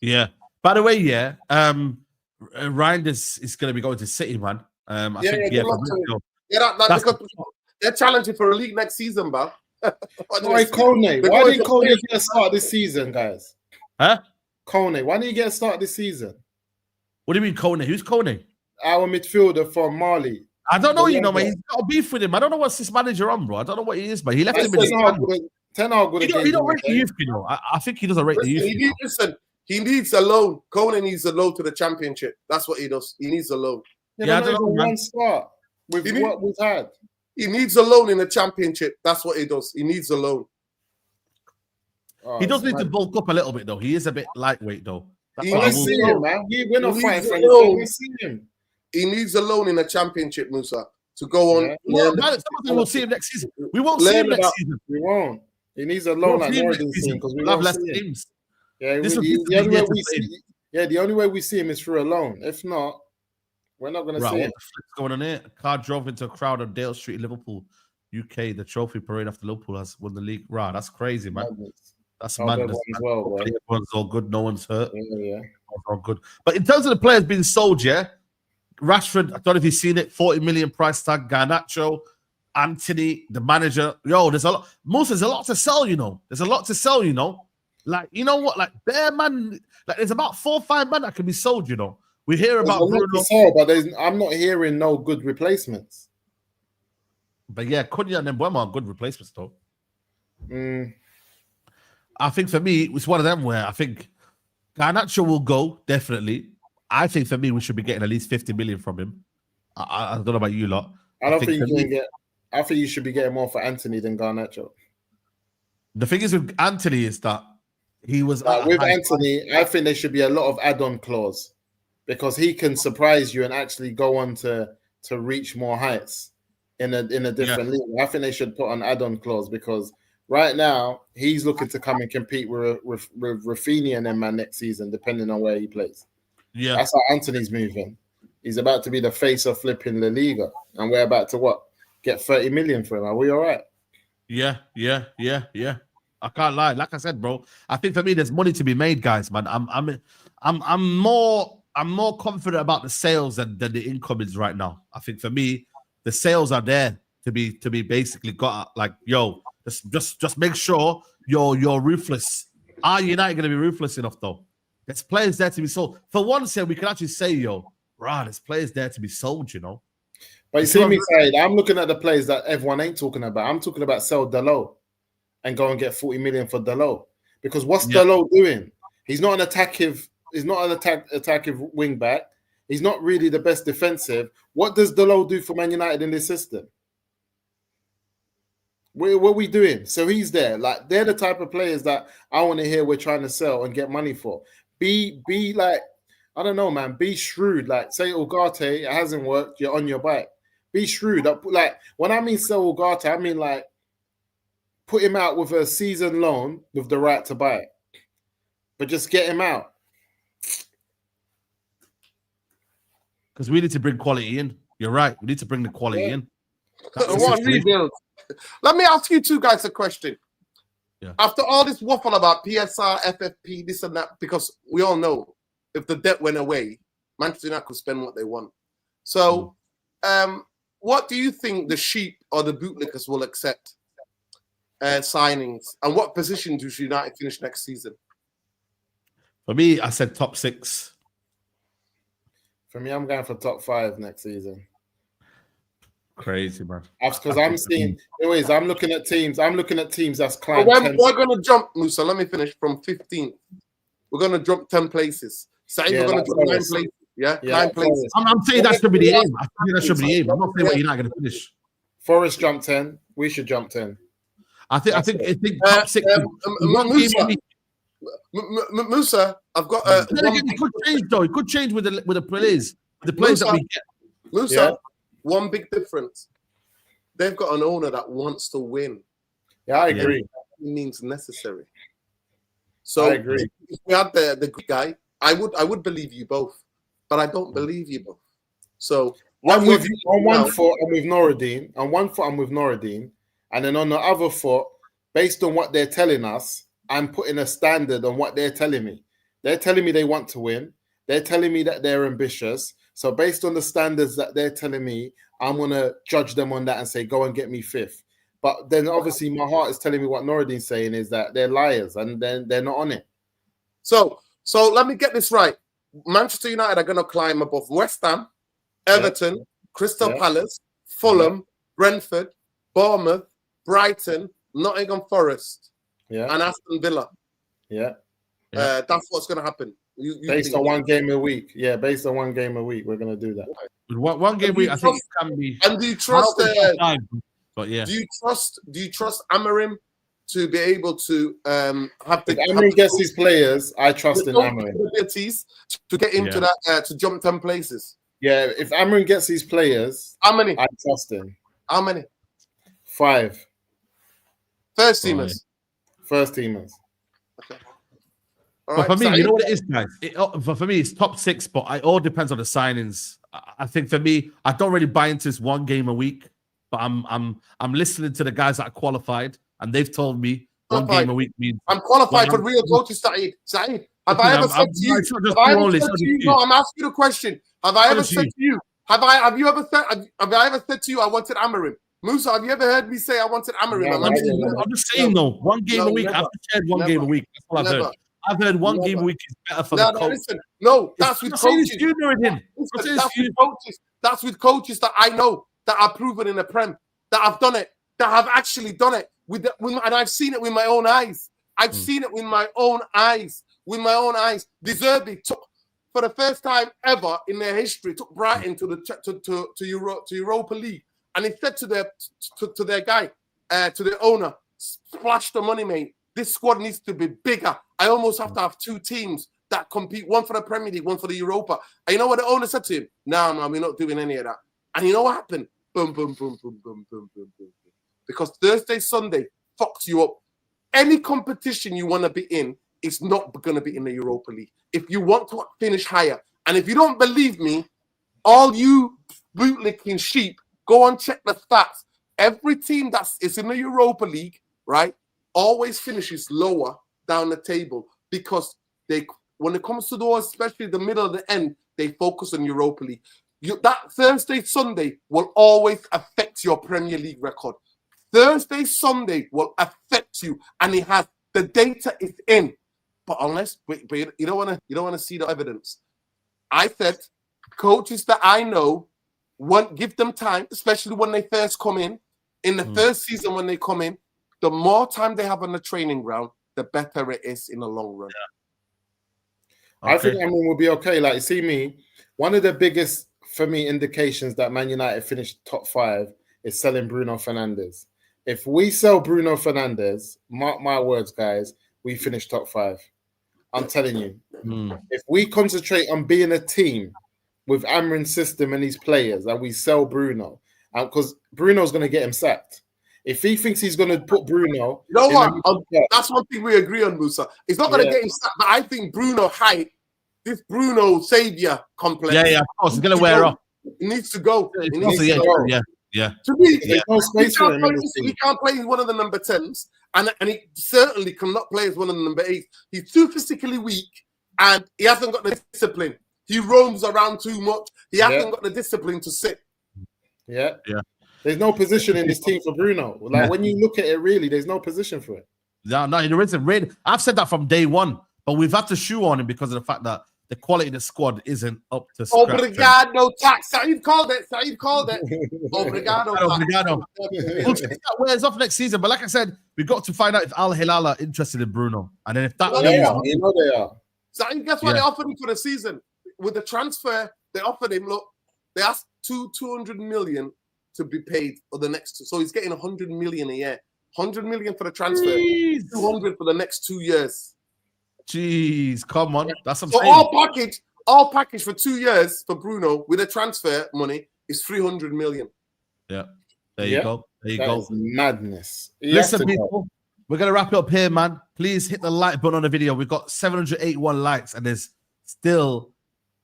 Yeah. By the way, Ryan is going to be going to City, man. I think because they're challenging for a league next season, bro. Why Kone? Why didn't Kone get a start this season, guys? Huh? Kone, why didn't he get a start this season? What do you mean, Kone? Who's Kone? Our midfielder from Mali. I don't know, man. He's got a beef with him. I don't know what's this manager on, bro. I don't know what he is, but he left him in his Ten Hag would have. He don't rate the youth, I think he doesn't rate the youth. He needs a loan. Kone needs a loan to the championship. That's what he does. He needs a loan. Yeah, I don't know, one start with what we've had. He needs a loan in the championship. That's what he does. He needs a loan. He does need to bulk up a little bit, though. He is a bit lightweight, though. Let's see him, man. We're not fighting for anything. Let's see him. He needs a loan in the championship, Musa, to go on. We'll see him next season. We won't see him next season. We won't. He needs a loan like Northern because we have less teams. Yeah, the only way we see him is through a loan. If not, we're not going to see it. What the flip's going on here? A car drove into a crowd on Dale Street in Liverpool, UK. The trophy parade after Liverpool has won the league. Right, that's crazy, man. That's madness. Everyone's all good. No one's hurt. Yeah. All good. But in terms of the players being sold, Rashford, I don't know if you've seen it, 40 million price tag. Garnacho, Anthony, the manager. There's a lot. There's a lot to sell, There's a lot to sell, Like, you know what? Like, bare man, like, there's about 4 or 5 men that can be sold, We hear about Bruno. But I'm not hearing no good replacements. But Cunha and Mbeumo are good replacements, though. I think for me, it's one of them where I think Garnacho will go, definitely. I think for me, we should be getting at least 50 million from him. I don't know about you lot. I think you should be getting more for Anthony than Garnacho. The thing is with Anthony is that he was with Anthony. I think there should be a lot of add-on clause because he can surprise you and actually go on to reach more heights in a different league. I think they should put an add-on clause because right now he's looking to come and compete with Rafinha and them man next season, depending on where he plays. Yeah, that's how Anthony's moving. He's about to be the face of flipping La Liga, and we're about to get 30 million for him. Are we all right? Yeah. I can't lie. Like I said, bro, I think for me, there's money to be made, guys. Man, I'm more confident about the sales than the incomings right now. I think for me, the sales are there to be basically got. Like, just make sure you're ruthless. Are United going to be ruthless enough though? There's players there to be sold. For once, we can actually say, there's players there to be sold. But you see me saying, I'm looking at the players that everyone ain't talking about. I'm talking about sell Dalot and go and get 40 million for Dalot. Because what's Dalot doing? He's not an attacking wing back. He's not really the best defensive. What does Dalot do for Man United in this system? What are we doing? So he's there. Like, they're the type of players that I want to hear we're trying to sell and get money for. Be like, I don't know, man. Be shrewd. Like, say Ugarte, it hasn't worked. You're on your bike. Be shrewd. Like, when I mean sell Ugarte, I mean like put him out with a season loan with the right to buy it, but just get him out. Because we need to bring quality in. You're right. We need to bring the quality in. Rebuild. Let me ask you two guys a question. Yeah. After all this waffle about PSR, FFP, this and that, because we all know if the debt went away, Manchester United could spend what they want. So, what do you think the sheep or the bootlickers will accept signings? And what position does United finish next season? For me, I said top 6. For me, I'm going for top 5 next season. Crazy, man. Because I'm seeing. Anyways, I'm looking at teams. I'm looking at teams that's So climbed. we're going to jump, Musa. Let me finish from 15th. We're going to jump 10 places. Say we're going to jump 9 places. Yeah, 9 places. I'm saying that should be the aim. I think that should be the aim. I'm not saying where you're not going to finish. Forest jump 10. We should jump 10. I think top 6. Musa, I've got. It could change though. It could change with the players. The players that we get. Musa, one big difference. They've got an owner that wants to win. Yeah, I agree. It means necessary. So I agree. If we had the good guy, I would believe you both, but I don't believe you both. So on one foot, I'm with Noradine. On one foot, I'm with Noradine, and then on the other foot, based on what they're telling us, I'm putting a standard on what they're telling me. They're telling me they want to win. They're telling me that they're ambitious. So based on the standards that they're telling me, I'm going to judge them on that and say, go and get me 5th. But then obviously my heart is telling me what Noradine's saying is that they're liars and then they're not on it. So let me get this right. Manchester United are going to climb above West Ham, Everton, Crystal Palace, Fulham, Brentford, Bournemouth, Brighton, Nottingham Forest, and Aston Villa. That's what's going to happen. Based on one game a week. Yeah, based on one game a week, we're going to do that. One game a week, I think it can be. And do you trust but yeah. Do you trust Amorim to be able to have the if Amorim gets his players, I trust in Amorim. Abilities to get into that to jump 10 places. Yeah, if Amorim gets his players, how many? I trust him. How many? 5. First teamers. First teamers. Okay. But for me, you know what it is, guys? For me, it's top 6, but it all depends on the signings. I think for me, I don't really buy into this one game a week, but I'm listening to the guys that are qualified, and they've told me one game a week means. I'm qualified for real coaches, Saeed. Saeed, have I ever said to you? No, I'm asking you a question. Have I ever said to you? Have I ever said to you I wanted Amorim? Musa, have you ever heard me say I wanted Amorim? I'm just saying though, one game a week. I've said one game a week. That's all I've heard. I've heard one game a week is better for the coach. Listen, that's with coaches. That's with coaches that I know that are proven in the Prem, that have done it, that have actually done it and I've seen it with my own eyes. I've seen it with my own eyes. De Zerbi took, for the first time ever in their history, took Brighton to Europa League, and he said to their guy, to the owner, splash the money, mate. This squad needs to be bigger. I almost have to have 2 teams that compete, one for the Premier League, one for the Europa. And you know what the owner said to him? No, man, we're not doing any of that. And you know what happened? Boom, boom, boom, boom, boom, boom, boom, boom. Because Thursday, Sunday fucks you up. Any competition you want to be in is not going to be in the Europa League. If you want to finish higher, and if you don't believe me, all you bootlicking sheep, go and check the stats. Every team is in the Europa League, right, always finishes lower down the table because when it comes to those, especially the middle of the end, they focus on Europa League. That Thursday, Sunday will always affect your Premier League record. Thursday, Sunday will affect you, and the data is in. But you don't want to see the evidence. I said coaches that I know give them time, especially when they first come in the first season when they come in. The more time they have on the training ground, the better it is in the long run. Yeah. Okay. I think we'll be okay. Like, see me, one of the biggest, for me, indications that Man United finished top 5 is selling Bruno Fernandes. If we sell Bruno Fernandes, mark my words, guys, we finish top 5. I'm telling you. If we concentrate on being a team with Amorim's system and these players, and we sell Bruno, because Bruno's going to get him sacked. If he thinks he's going to put Bruno... You know what? That's one thing we agree on, Musa. He's not going to get him sacked, but I think Bruno hype, this Bruno savior complex... Yeah, of course. He's going to wear off. He needs to go. Yeah. To me, no space for him. He can't play as one of the number 10s, and he certainly cannot play as one of the number 8s. He's too physically weak, and he hasn't got the discipline. He roams around too much. He hasn't got the discipline to sit. Yeah. There's no position in this team for Bruno. Like, when you look at it, really, there's no position for it. No, there isn't. I've said that from day one, but we've had to shoe on him because of the fact that the quality of the squad isn't up to scratch. Obrigado, tax. Saeed called it. Obrigado. Obrigado. We'll see if that wears off next season. But like I said, we've got to find out if Al Hilal are interested in Bruno. And then if that They are. Saeed, guess what they offered him for the season? With the transfer, they offered him, look, they asked 200 million to be paid for the next. So he's getting 100 million a year. 100 million for the transfer, 200 for the next 2 years. Jeez, come on. That's what I'm so saying. all package for 2 years for Bruno with the transfer money is 300 million. Yeah. There you go. There you go. Madness. Listen, people, we're going to wrap it up here, man. Please hit the like button on the video. We've got 781 likes and there's still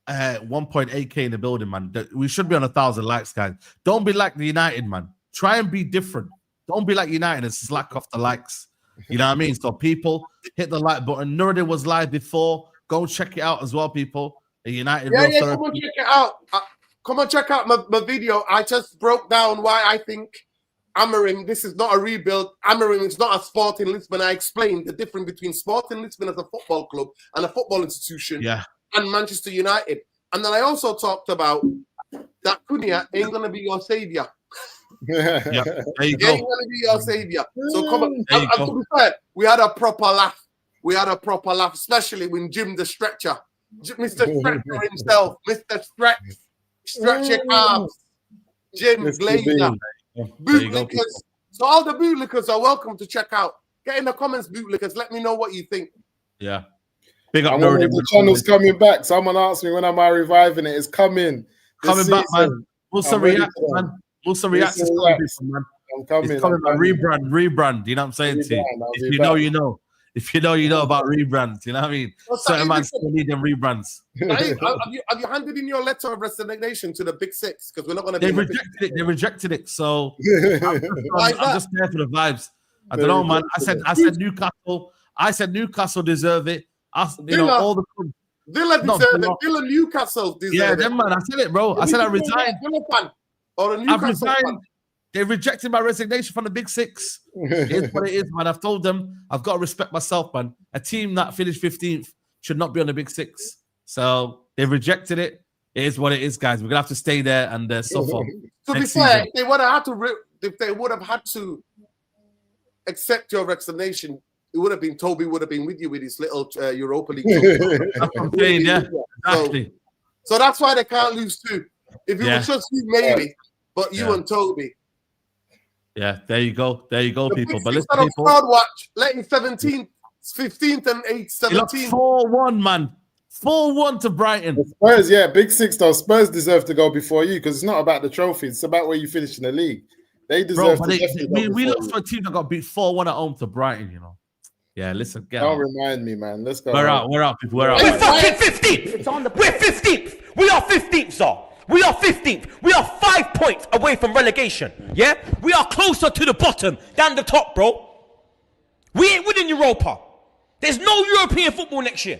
1.8k in the building, man. We should be on 1,000 likes, guys. Don't be like the United, man. Try and be different. Don't be like United and slack off the likes. You know what I mean? So people, hit the like button. Nuruddin was live before. Go check it out as well, people. The United. Come on, check it out. Come on, check out my video. I just broke down why I think Amorim, this is not a rebuild. Amorim is not a Sporting Lisbon. I explained the difference between Sporting Lisbon as a football club and a football institution and Manchester United. And then I also talked about that Cunha ain't going to be your saviour. There you go. Ain't going to be your saviour. So come on. And to be fair, we had a proper laugh. Especially when Jim the Stretcher, Mr. Stretcher himself, Mr. Stretch your calves, Jim Glazer, bootlickers. So all the bootlickers are welcome to check out. Get in the comments, bootlickers. Let me know what you think. Yeah. Big up, the channel's coming back. Someone asked me when am I reviving it. It's coming. Coming back, man. Also react, man. Also react, man. I'm coming. It's coming, man. Rebrand. You know what I'm saying to you? If you know, you know. If you know, you know about rebrands. You know what I mean? Certain man still need them rebrands. Have you handed in your letter of resignation to the Big Six? Because we're not going to. They rejected it. So I'm just there for the vibes. I don't know, man. I said Newcastle. I said Newcastle deserve it. All the Villa deserve it. Villa Newcastle deserve it. Yeah, them man. I said it, bro. I said I resigned. I've resigned. They rejected my resignation from the Big Six. It's what it is, man. I've told them I've got to respect myself, man. A team that finished 15th should not be on the Big Six. So they've rejected it. It is what it is, guys. We're gonna have to stay there and suffer. To be fair, if they would have had to accept your resignation, it would have been Toby would have been with you with his little Europa League. That's what I'm saying, yeah. Exactly. So that's why they can't lose two. If it was just you, maybe, but you and Toby. Yeah, there you go, people. But listen, people. Crowd watch, letting 17th, 15th, and 8th, 17th. 4-1, man. 4-1 to Brighton. The Spurs, yeah, Big Six though. Spurs deserve to go before you because it's not about the trophy; it's about where you finish in the league. They deserve we lost to a team that got beat 4-1 at home to Brighton. You know. Yeah, listen. Don't remind me, man. Let's go. We're out, people. We're out. We're fucking 15th. We're 15th. We are 15th, sir. We are 15th. We are 5 points away from relegation. Yeah? We are closer to the bottom than the top, bro. We ain't winning Europa. There's no European football next year.